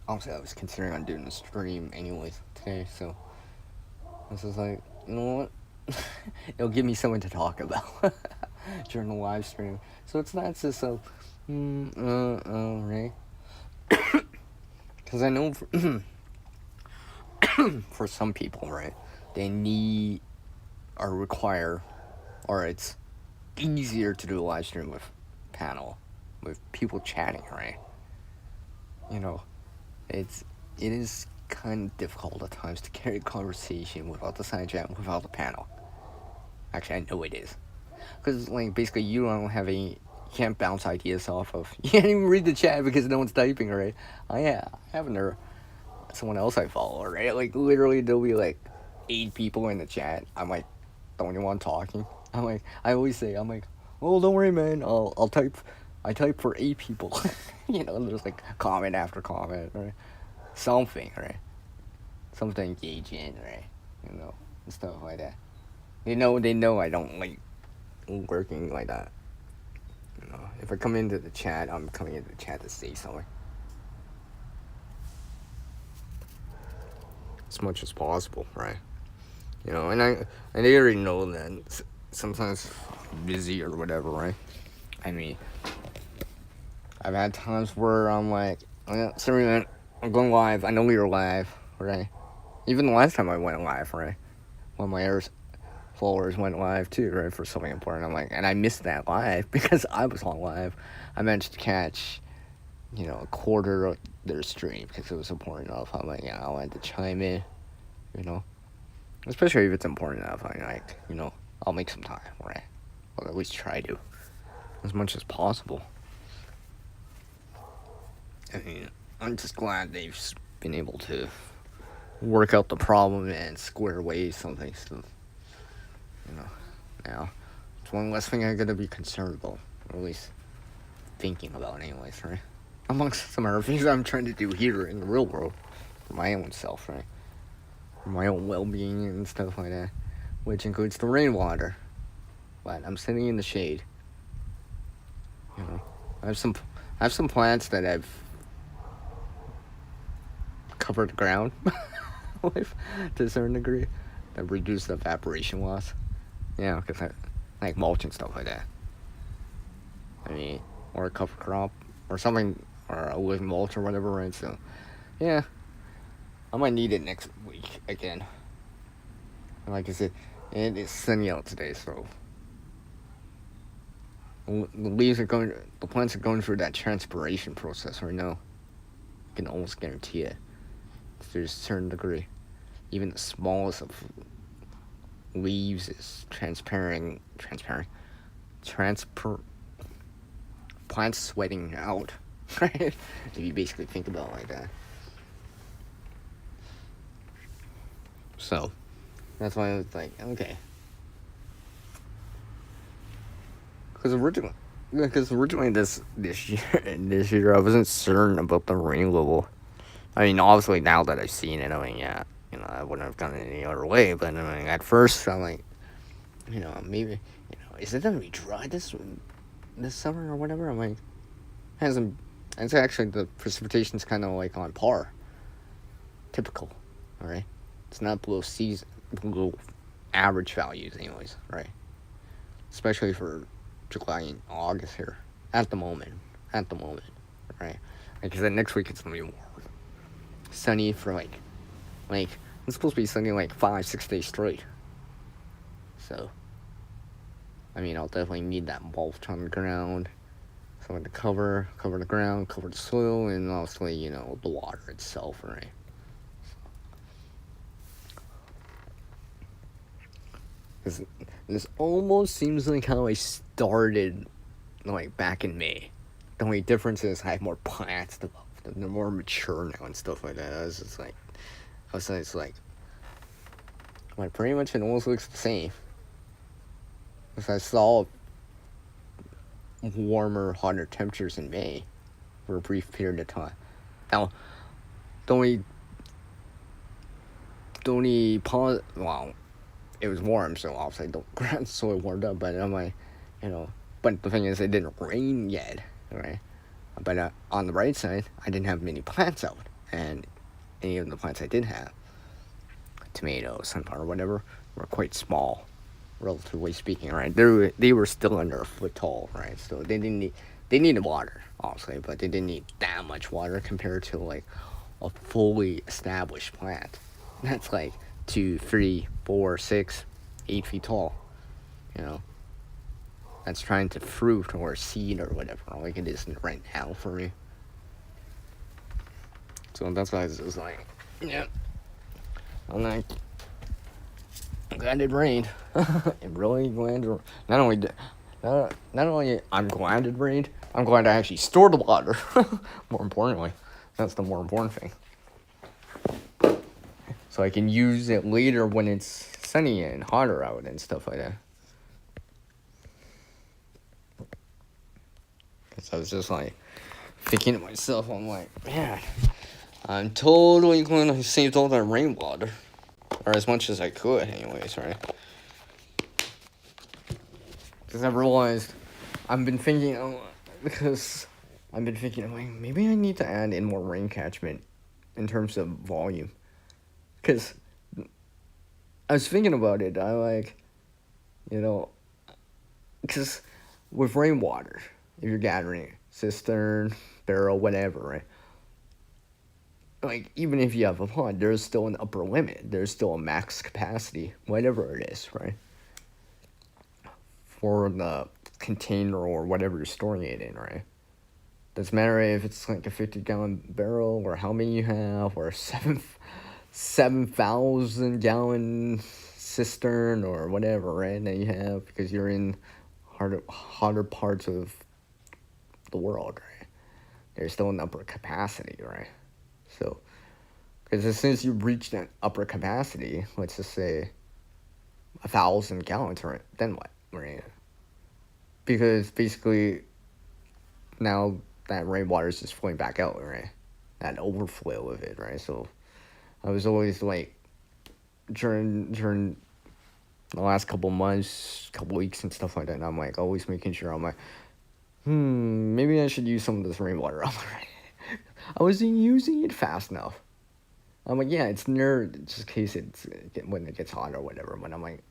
also, I was considering on doing a stream anyways today. So I was just like, you know what? It'll give me something to talk about during the live stream. So it's not just so, right? Because I know for some people, right, they need or require, or it's easier to do a live stream with panel, with people chatting, right? You know, it is kind of difficult at times to carry a conversation without the side chat, without the panel. Actually, I know it is. Because, like, basically, you don't have any, you can't bounce ideas off of. You can't even read the chat because no one's typing, right? Oh, yeah, I have someone else I follow, right? Like, literally, there'll be, like, 8 people in the chat. I'm, like, the only one talking. I'm, like, I always say, I'm, like, oh, don't worry, man. I type for 8 people. You know, there's, like, comment after comment, right? Something, right? Something to engage in, right? You know, and stuff like that. They know I don't like working like that. You know, if I come into the chat, I'm coming into the chat to say something. As much as possible, right? You know, and they already know that sometimes I'm busy or whatever, right? I mean, I've had times where I'm like, oh, yeah, sorry man, I'm going live. I know you're live, right? Even the last time I went live, right? One of my followers went live too, right, for something important. I'm like, and I missed that live because I was on live. I managed to catch, you know, a quarter of their stream because it was important enough. I'm like, yeah, I wanted to chime in, you know, especially if it's important enough. I'm like, you know, I'll make some time, right? I'll at least try to, as much as possible. I mean, I'm just glad they've been able to work out the problem and square away something. So, you know, now it's one less thing I gotta be concerned about, or at least thinking about, anyways, right? Amongst some other things I'm trying to do here in the real world for my own self, right? For my own well-being and stuff like that, which includes the rainwater. But I'm sitting in the shade. You know, I have some plants that I've covered the ground with to a certain degree that reduce the evaporation loss. Yeah, because I like mulch and stuff like that. I mean, or a cover crop or something, or a living mulch or whatever, right? So, yeah, I might need it next week again. Like I said, it is sunny out today, so the plants are going through that transpiration process right now. I can almost guarantee it. To a certain degree, even the smallest of leaves is plants sweating out, right? If you basically think about it like that. So, that's why I was like, okay. Because originally this year I wasn't certain about the rain level. I mean, obviously now that I've seen it, I mean, yeah, you know, I wouldn't have gone any other way. But I mean, at first I'm like, you know, maybe, you know, is it gonna be dry this summer or whatever? I'm like, hasn't. It's actually the precipitation's kind of like on par. Typical, all right. It's not below average values, anyways, right? Especially for July and August here, at the moment, right? Because then next week it's gonna be warm, sunny for like it's supposed to be sunny like 5-6 days straight. So, I mean, I'll definitely need that mulch on the ground, something to cover the ground, cover the soil, and obviously, you know, the water itself, right? Because This almost seems like how I started, like back in May. The only difference is I have more plants developed. They're more mature now and stuff like that. It's like pretty much it almost looks the same. Because I saw warmer, hotter temperatures in May for a brief period of time. Now, the only well, it was warm, so obviously the ground's so warmed up. But I'm like, but the thing is, it didn't rain yet, right? But on the right side, I didn't have many plants out, and any of the plants I did have, tomatoes, sunflower, whatever, were quite small, relatively speaking, right? They were still under a foot tall, right? So they needed water, obviously, but they didn't need that much water compared to like a fully established plant. That's like 2, 3, 4, 6, 8 feet tall, you know. That's trying to fruit or seed or whatever, like it is right now for me. So that's why it's just like, yeah. I'm like, I'm glad it rained. I'm really glad. Not only I'm glad it rained, I'm glad I actually stored the water. More importantly, that's the more important thing. So I can use it later when it's sunny and hotter out and stuff like that. Because I was just like thinking to myself, I'm like, man, I'm totally going to save all that rainwater. Or as much as I could, anyways, right? Because I realized I've been thinking, I'm like, maybe I need to add in more rain catchment in terms of volume. Because I was thinking about it, because with rainwater, if you're gathering cistern, barrel, whatever, right? Like, even if you have a pond, there's still an upper limit. There's still a max capacity, whatever it is, right? For the container or whatever you're storing it in, right? Doesn't matter if it's like a 50-gallon barrel or how many you have or 7,000-gallon cistern or whatever, right? That you have because you're in hotter parts of the world, right? There's still an upper capacity, right? So, because as soon as you reach that upper capacity, let's just say 1,000 gallons, right? Then what, right? Because basically now that rainwater is just flowing back out, right? That overflow of it, right? So I was always like during the last couple months, couple weeks and stuff like that, and I'm like always making sure I'm like, maybe I should use some of this rainwater. I wasn't using it fast enough. I'm like, yeah, it's near just in case when it gets hot or whatever. But I'm like,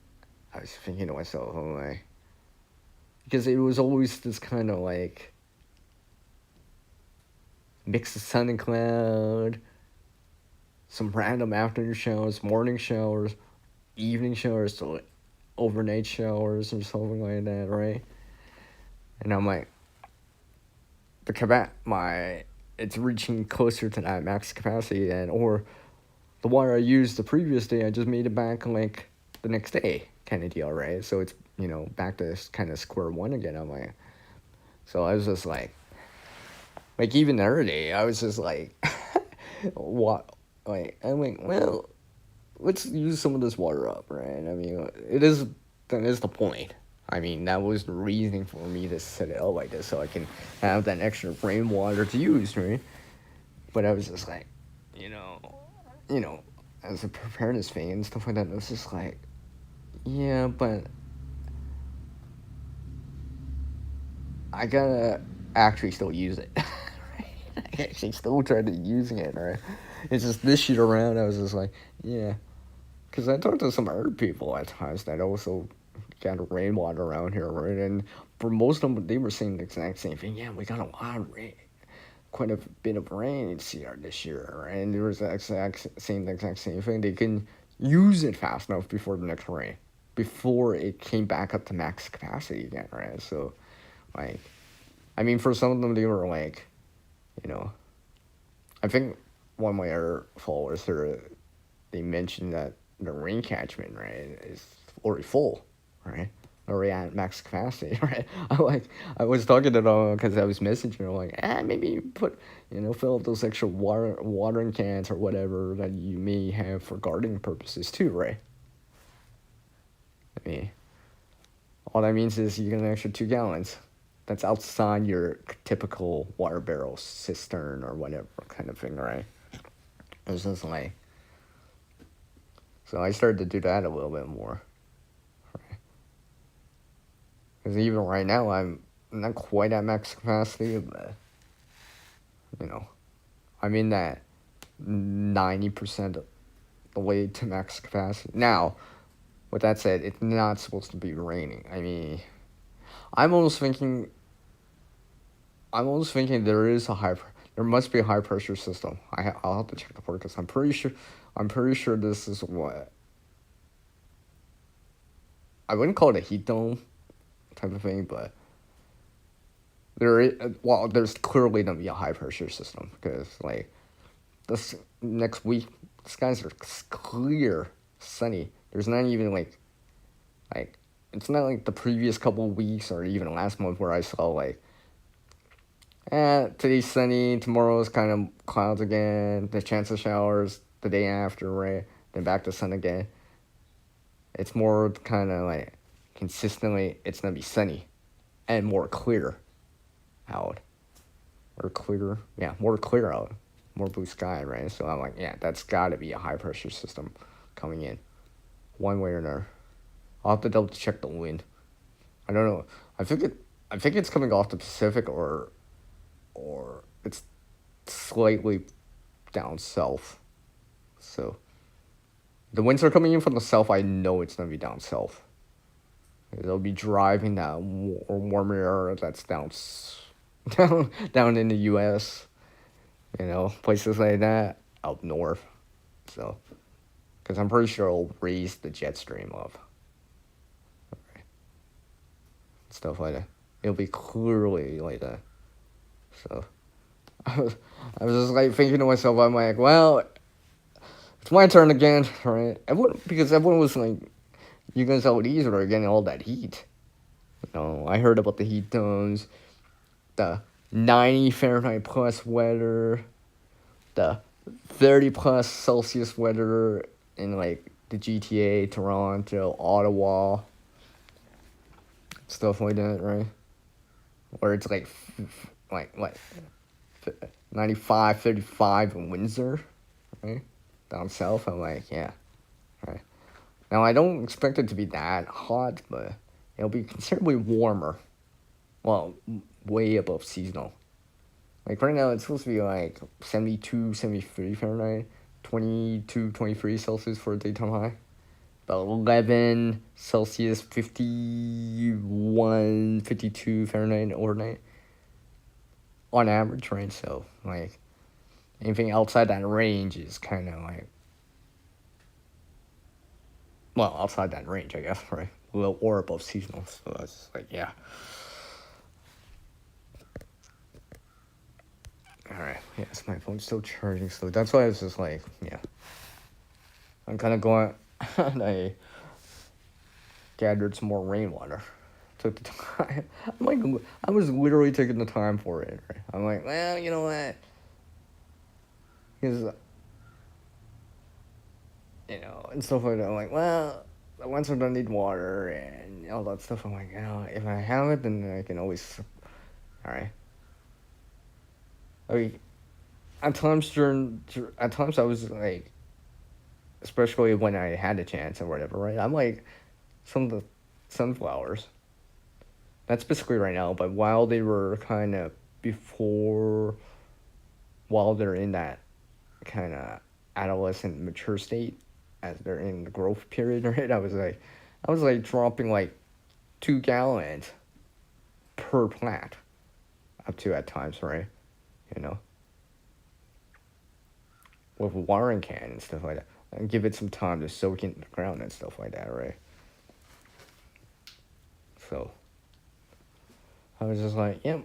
I was thinking to myself, I'm like, because it was always this kind of like mix of sun and cloud, some random afternoon showers, morning showers, evening showers, so like overnight showers or something like that, right? And I'm like, it's reaching closer to that max capacity, or the water I used the previous day, I just made it back like the next day, kind of deal, right? So it's back to kind of square one again. I'm like, so I was just like even the other day, I was just like, what? Like I'm like, well, let's use some of this water up, right? I mean, that is the point. I mean, that was the reason for me to set it up like this, so I can have that extra rainwater to use, right? But I was just like, you know, as a preparedness fan and stuff like that, I was just like, yeah, but I gotta actually still use it. I actually still tried to using it, right? It's just this year around, I was just like, yeah. Because I talked to some other people at times that also got rainwater around here, right? And for most of them, they were saying the exact same thing. Yeah, we got a lot of rain, quite a bit of rain in CR this year, right? And there was the exact same thing. They can use it fast enough before the next rain, before it came back up to max capacity again, right? So, like, I mean, for some of them, they were like, I think one of my other followers, they mentioned that the rain catchment, right, is already full. right? Already at max capacity, right? I was talking to them because I was messaging her like, maybe put, fill up those extra watering cans or whatever that you may have for gardening purposes too, right? I mean, all that means is you get an extra 2 gallons. That's outside your typical water barrel cistern or whatever kind of thing, right? It's just like, so I started to do that a little bit more. Because even right now, I'm not quite at max capacity, but, I'm in that 90% of the way to max capacity. Now, with that said, it's not supposed to be raining. I mean, I'm almost thinking there must be a high pressure system. I'll have to check the port because I'm pretty sure this is what, I wouldn't call it a heat dome type of thing, but there's clearly gonna be a high pressure system because like this next week, the skies are clear, sunny. There's not even like it's not like the previous couple of weeks or even last month where I saw like, today's sunny, tomorrow's kind of clouds again, the chance of showers the day after, right? Then back to sun again. It's more kind of like consistently, it's gonna be sunny and more clear out. More clear out. More blue sky, right? So I'm like, yeah, that's gotta be a high pressure system coming in. One way or another. I'll have to double check the wind. I don't know. I think it's coming off the Pacific or it's slightly down south. So the winds are coming in from the south. I know it's gonna be down south. They'll be driving that warmer air that's down in the U.S. Places like that up north. So, because I'm pretty sure it'll raise the jet stream up. Okay. Stuff like that. It'll be clearly like that. So, I was just like thinking to myself, I'm like, well, it's my turn again, right? Because everyone was like, you guys out east are getting all that heat. I heard about the heat domes, the 90 Fahrenheit plus weather, the 30 plus Celsius weather in like the GTA, Toronto, Ottawa, stuff like that, right? Where it's like what, 95, 35 in Windsor, right? Down south, I'm like, yeah, right. Now I don't expect it to be that hot, but it'll be considerably warmer. Well, way above seasonal. Like right now, it's supposed to be like 72, 73 Fahrenheit, 22, 23 Celsius for a daytime high. About 11 Celsius, 51, 52 Fahrenheit overnight. On average, right? So, like, anything outside that range is kind of like, well, outside that range, I guess, right? Well, or above seasonal. So that's like, yeah. Alright, yes, my phone's still charging, so that's why I was just like, yeah. I'm kind of going, and I gathered some more rainwater. Took the time. I was literally taking the time for it. Right? I'm like, well, you know what? Because, and stuff like that. I'm like, well, once I don't need water and all that stuff, I'm like, if I have it, then I can always, alright. I mean, at times I was like, especially when I had a chance or whatever, right? I'm like, some of the sunflowers. That's basically right now, but while they were kind of while they're in that kind of adolescent mature state, as they're in the growth period, right? I was like dropping like 2 gallons per plant, up to at times, right? With a watering can and stuff like that, and give it some time to soak into the ground and stuff like that, right? So I was just like, yeah.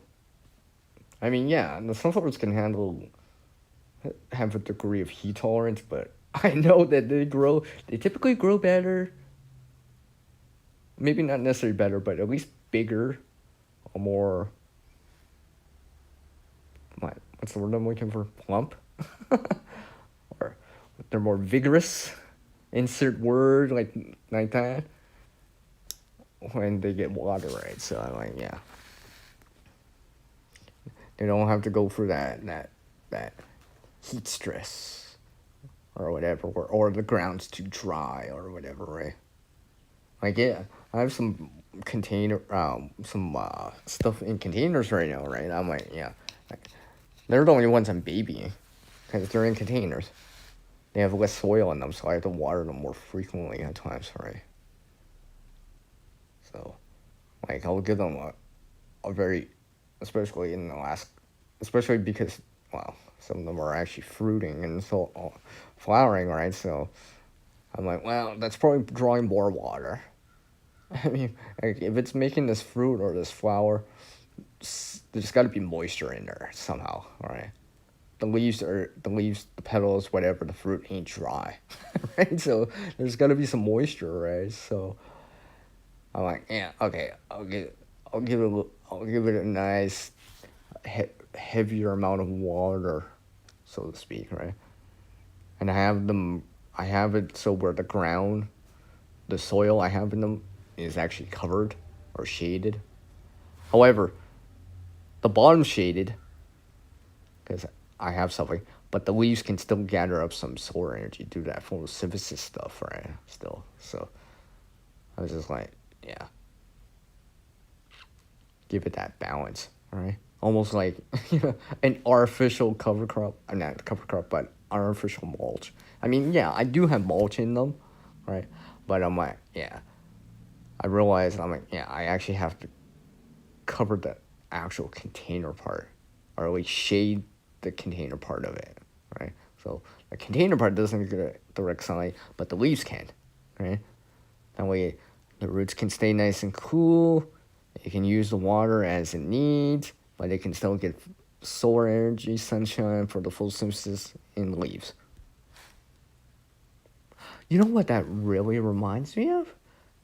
I mean, yeah, the sunflowers can have a degree of heat tolerance, but I know that they typically grow better maybe not necessarily better, but at least bigger, or more. What's the word I'm looking for? Plump, or they're more vigorous. Insert word like that when they get water, right? So I'm like, yeah, they don't have to go through that heat stress or whatever, or the ground's too dry or whatever, right? Like, yeah, I have some stuff in containers right now, right? I'm like, yeah, they're the only ones I'm babying because they're in containers. They have less soil in them, so I have to water them more frequently at times, right? So, like, I'll give them a very, especially in the last, especially because, well, some of them are actually fruiting and so flowering, right? So I'm like, well, that's probably drawing more water. I mean, like, if it's making this fruit or this flower, there's got to be moisture in there somehow, right? The petals, whatever, the fruit ain't dry, right? So there's got to be some moisture, right? So I'm like, yeah, okay, I'll give it a nice heavier amount of water, so to speak, right? And I have it so where the soil I have in them is actually covered or shaded. However, the bottom's shaded because I have something, but the leaves can still gather up some solar energy, do that photosynthesis stuff, right? Still, so I was just like, yeah, give it that balance, right? Almost like an artificial cover crop. Not cover crop, but artificial mulch. I mean, yeah, I do have mulch in them, right? But I'm like, yeah, I realized I'm like, yeah, I actually have to cover the actual container part, or at least shade the container part of it, right? So the container part doesn't get direct sunlight, but the leaves can, right? That way the roots can stay nice and cool. It can use the water as it needs, but it can still get solar energy, sunshine for the photosynthesis in the leaves. You know what that really reminds me of?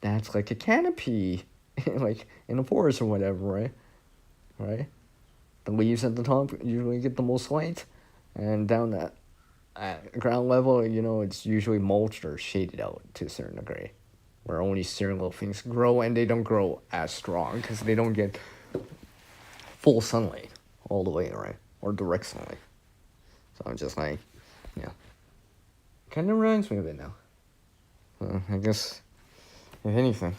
That's like a canopy, like in a forest or whatever, right? Right? The leaves at the top usually get the most light, and down at ground level, it's usually mulched or shaded out to a certain degree, where only certain little things grow, and they don't grow as strong because they don't get full sunlight all the way, right? Or direct sunlight. So I'm just like, yeah. Kind of reminds me of it now. I guess, if anything.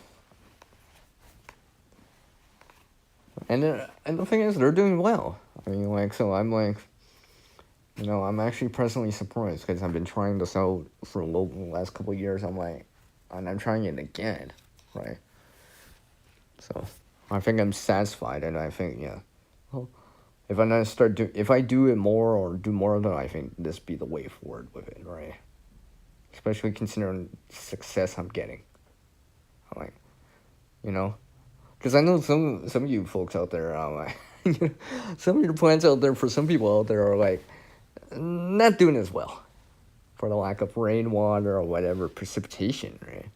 And the thing is, they're doing well. I mean, like, so I'm like, I'm actually presently surprised because I've been trying this out for the last couple of years. I'm like, and I'm trying it again, right? So I think I'm satisfied, and I think, yeah, well, if I do it more or do more of it, I think this be the way forward with it, right? Especially considering the success I'm getting. I'm like, because I know some of you folks out there, like, some of your plants out there, for some people out there, are like not doing as well for the lack of rainwater or whatever precipitation, right?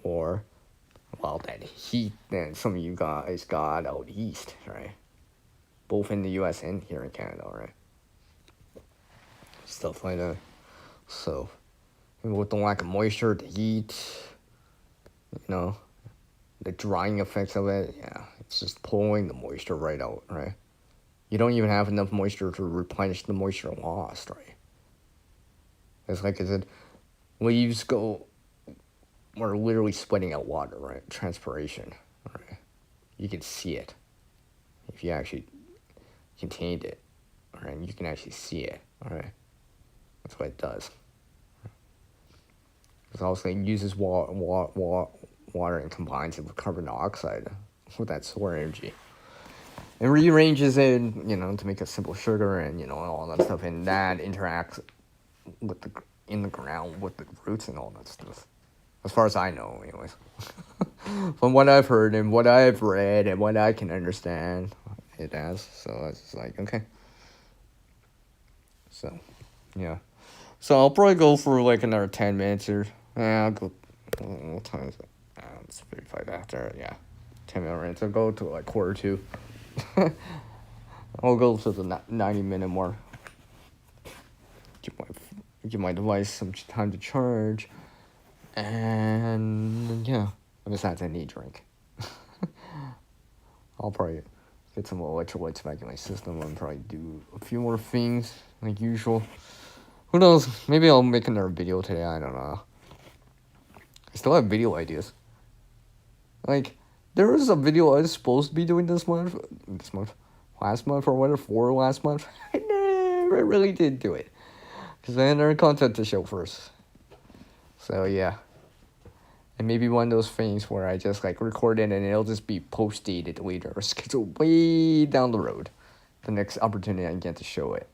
Or, well, that heat that some of you guys got out east, right? Both in the U.S. and here in Canada, right? Stuff like that. So, and with the lack of moisture, the heat, the drying effects of it, yeah, it's just pulling the moisture right out, right? You don't even have enough moisture to replenish the moisture lost, right? It's like I said, leaves are literally sweating out water, right? Transpiration, right? You can see it if you actually contained it, right? You can actually see it, all right? That's what it does. It's also, it uses water and combines it with carbon dioxide with that solar energy. And rearranges it, to make a simple sugar and, all that stuff. And that interacts in the ground with the roots and all that stuff. As far as I know, anyways. From what I've heard and what I've read and what I can understand, it has. So it's just like, okay. So, yeah. So I'll probably go for like another 10 minutes or, I'll go, what time is it? it's 55 after, yeah. 10 minutes. I'll go to like quarter two. I'll go to the 90-minute mark. Give my device some time to charge. And yeah, besides, I need a drink. I'll probably get some electrolytes back in my system and probably do a few more things like usual. Who knows? Maybe I'll make another video today. I don't know. I still have video ideas. Like, there was a video I was supposed to be doing last month, or whatever, for last month. I never really did do it. Because I had another content to show first. So, yeah. And maybe one of those things where I just, like, record it and it'll just be post-dated later, or scheduled way down the road. The next opportunity I get to show it.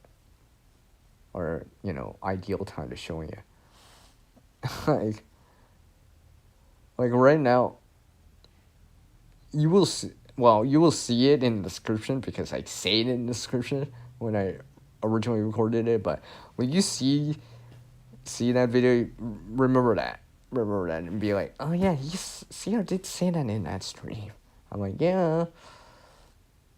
Or, you know, ideal time to showing it. like right now, you will see it in the description because I say it in the description when I originally recorded it. But when you see that video, remember that and be like, oh yeah, I did say that in that stream. I'm like, yeah,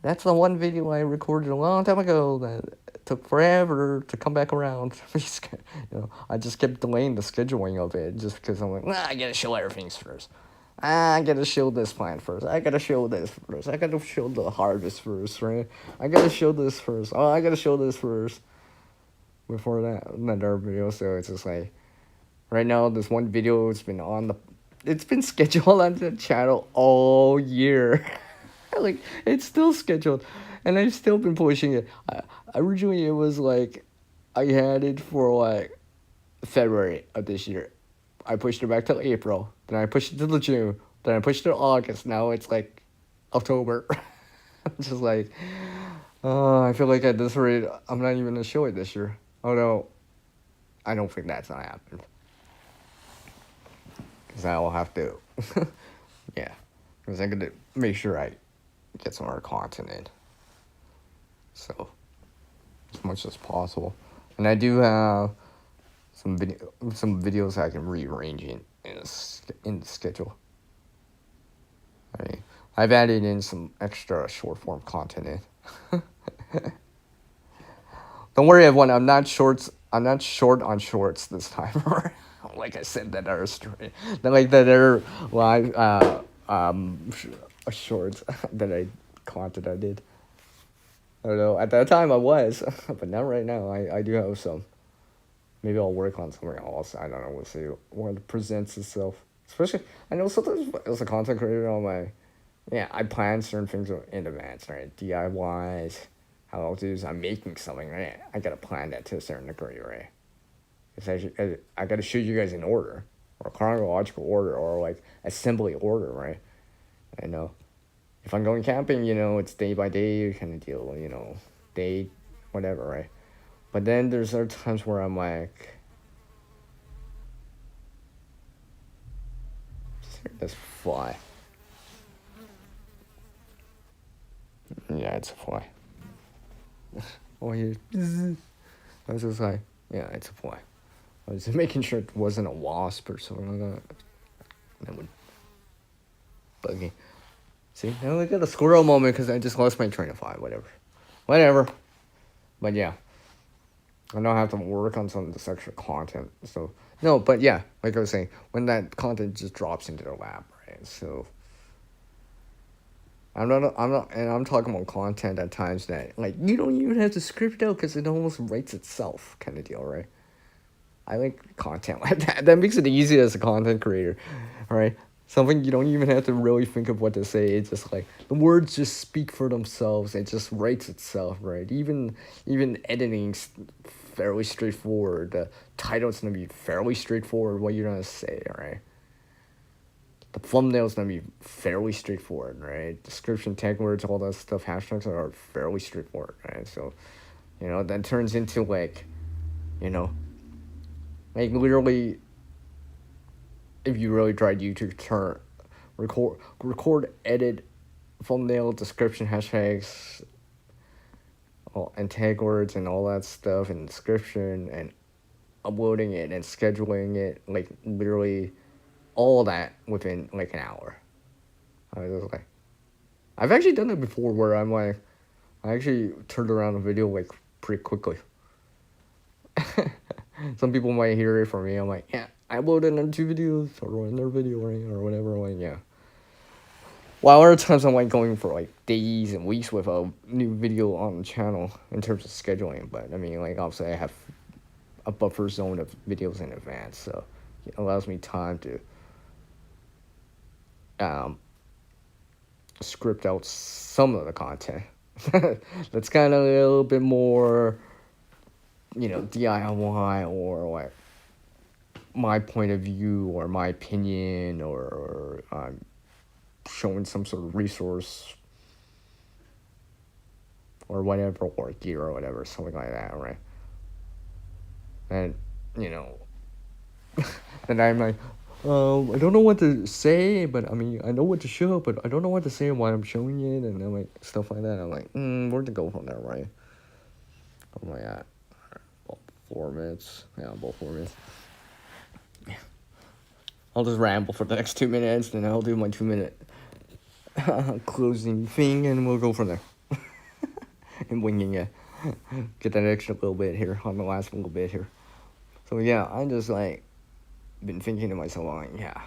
that's the one video I recorded a long time ago that took forever to come back around. I just kept delaying the scheduling of it just because I'm like, I gotta show everything first. I gotta show this plant first. I gotta show this first. I gotta show the harvest first, right? I gotta show this first. Oh, I gotta show this first. Before that, another video. So it's just like, right now, this one video it's been scheduled on the channel all year. Like, it's still scheduled, and I've still been pushing it. Originally, it was like, I had it for like February of this year. I pushed it back till April. Then I pushed it to June. Then I pushed it to August. Now it's like October. I'm just like, I feel like at this rate, I'm not even gonna show it this year. Oh no, I don't think that's gonna happen. Because I will have to, yeah. Because I'm gonna make sure I get some more content in. So, as much as possible. And I do have some videos I can rearrange in the schedule. I've added in some extra short form content in. Don't worry, everyone. I'm not short on shorts this time. Like I said, that are straight. Like that are live shorts that I did. I don't know. At that time I was, but not right now. I do have some. Maybe I'll work on something else. I don't know. We'll see what it presents itself. Especially, I know sometimes as a content creator on my, I plan certain things in advance, right? DIYs. How I'll do is I'm making something, right? I gotta plan that to a certain degree, right? Because I gotta shoot you guys in order, or chronological order, or like assembly order, right? I know. If I'm going camping, it's day by day kind of deal, day, whatever, right? But then there's other times where I'm like, just hear this fly. Yeah, it's a fly. Oh, I was just like, yeah, it's a fly. I was just making sure it wasn't a wasp or something like that. That would bug me. See, now I got a squirrel moment because I just lost my train of thought. Whatever. But yeah, I know I have to work on some of this extra content. So no, but yeah, like I was saying, when that content just drops into the lab, right? So I'm not, and I'm talking about content at times that, like, you don't even have to script it out because it almost writes itself, kind of deal, right? I like content like that. That makes it easy as a content creator, right? Something you don't even have to really think of what to say. It's just like the words just speak for themselves. It just writes itself, right? Even editing's fairly straightforward. The title's gonna be fairly straightforward. What you're gonna say, right? The thumbnail's gonna be fairly straightforward, right? Description, tag words, all that stuff, hashtags are fairly straightforward, right? So, that turns into like literally, if you really tried YouTube, record, edit, thumbnail, description, hashtags, and tag words and all that stuff, and description, and uploading it and scheduling it, like literally all that within like an hour. I was like, I've actually done it before where I'm like, I actually turned around a video like pretty quickly. Some people might hear it from me. I'm like, yeah, I uploaded another 2 videos or another video or whatever. I'm like, yeah. While other times I'm like going for like days and weeks with a new video on the channel in terms of scheduling. But I mean, like obviously I have a buffer zone of videos in advance, so it allows me time to script out some of the content. That's kind of a little bit more, DIY or like my point of view or my opinion or showing some sort of resource or whatever, or gear or whatever, something like that, right? And, then I'm like, I don't know what to say, but I mean, I know what to show, but I don't know what to say while I'm showing it, and I'm like, stuff like that. I'm like, where to go from there, right? I'm like, yeah, about 4 minutes. Yeah, about 4 minutes. I'll just ramble for the next 2 minutes, then I'll do my 2 minute closing thing, and we'll go from there. And winging it. Get that extra little bit here on the last little bit here. So yeah, I just like been thinking to myself, like, yeah,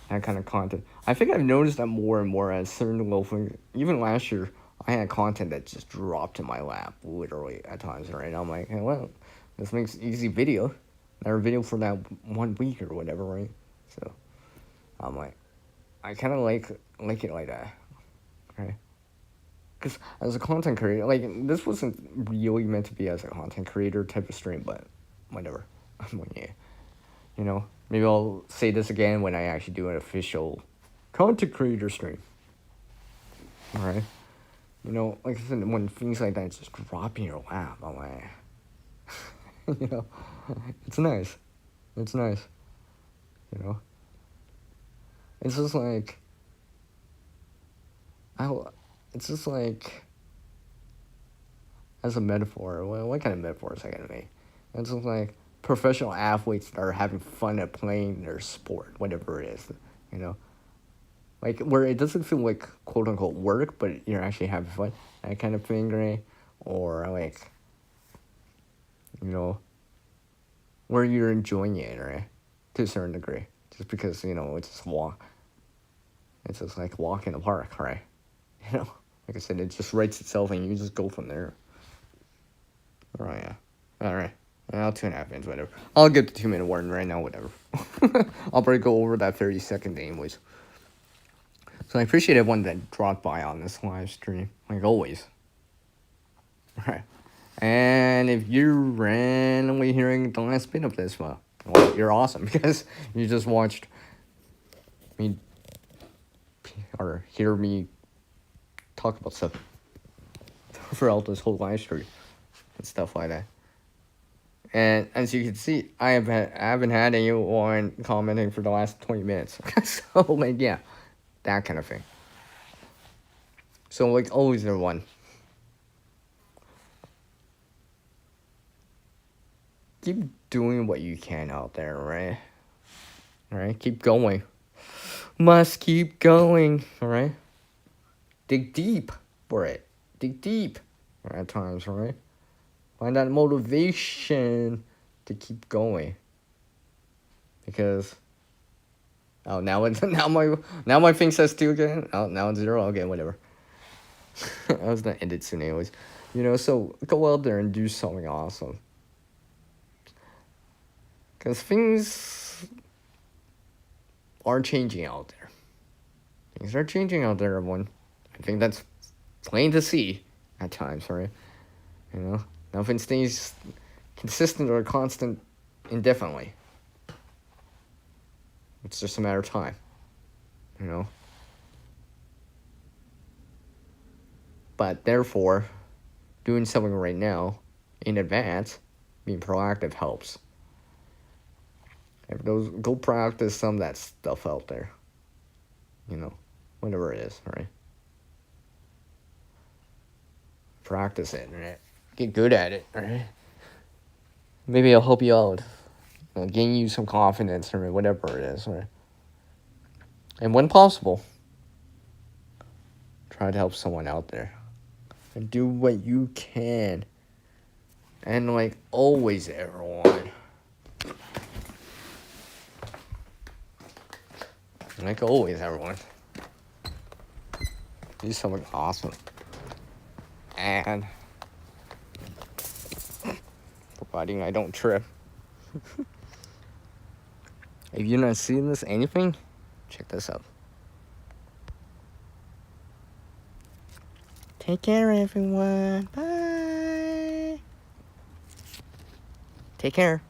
that kind of content. I think I've noticed that more and more as certain little things. Even last year, I had content that just dropped in my lap, literally at times, right? I'm like, hey, well, this makes easy video. Another video for that 1 week or whatever, right? So I'm like, I kind of like it like that, right? Because as a content creator, like, this wasn't really meant to be as a content creator type of stream, but whatever. I'm like, yeah. Maybe I'll say this again when I actually do an official content creator stream. Alright? Like I said, when things like that just drop in your lap, I'm like, it's nice. It's nice. It's just like, it's just like, as a metaphor, what kind of metaphor is I gonna make? It's just like professional athletes that are having fun at playing their sport, whatever it is, like where it doesn't feel like quote unquote work, but you're actually having fun, that kind of thing, right? Or like, where you're enjoying it, right? To a certain degree, just because it's just walk. It's just like walk in the park, right? Like I said, it just writes itself, and you just go from there. All right, yeah. All right. I'll 2.5 minutes, whatever. I'll get the 2 minute warning right now, whatever. I'll probably go over that 30-second anyways. So I appreciate everyone that dropped by on this live stream, like always. Right. And if you're randomly hearing the last bit of this, well, you're awesome, because you just watched me or hear me talk about stuff throughout this whole live stream and stuff like that. And as you can see, I haven't had anyone commenting for the last 20 minutes. So, like, yeah, that kind of thing. So, like, always everyone, keep doing what you can out there, right? Alright, keep going. Must keep going, alright? Dig deep for it. Dig deep at times, right? Find that motivation to keep going. Because now my thing says 2 again. Oh, now it's 0. Okay, whatever. I was gonna end it soon anyways. So go out there and do something awesome. Because things are changing out there. Things are changing out there, everyone. I think that's plain to see at times, right? Nothing stays consistent or constant indefinitely. It's just a matter of time, But therefore, doing something right now, in advance, being proactive helps. Go practice some of that stuff out there. Whatever it is, right? Practice it, right? Get good at it, right? Maybe I'll help you out gain you some confidence or whatever it is. Right? And when possible, try to help someone out there. And do what you can. And like always, everyone. Like always, everyone. Do something awesome. And providing I don't trip. If you're not seeing this anything, check this out. Take care, everyone. Bye. Take care.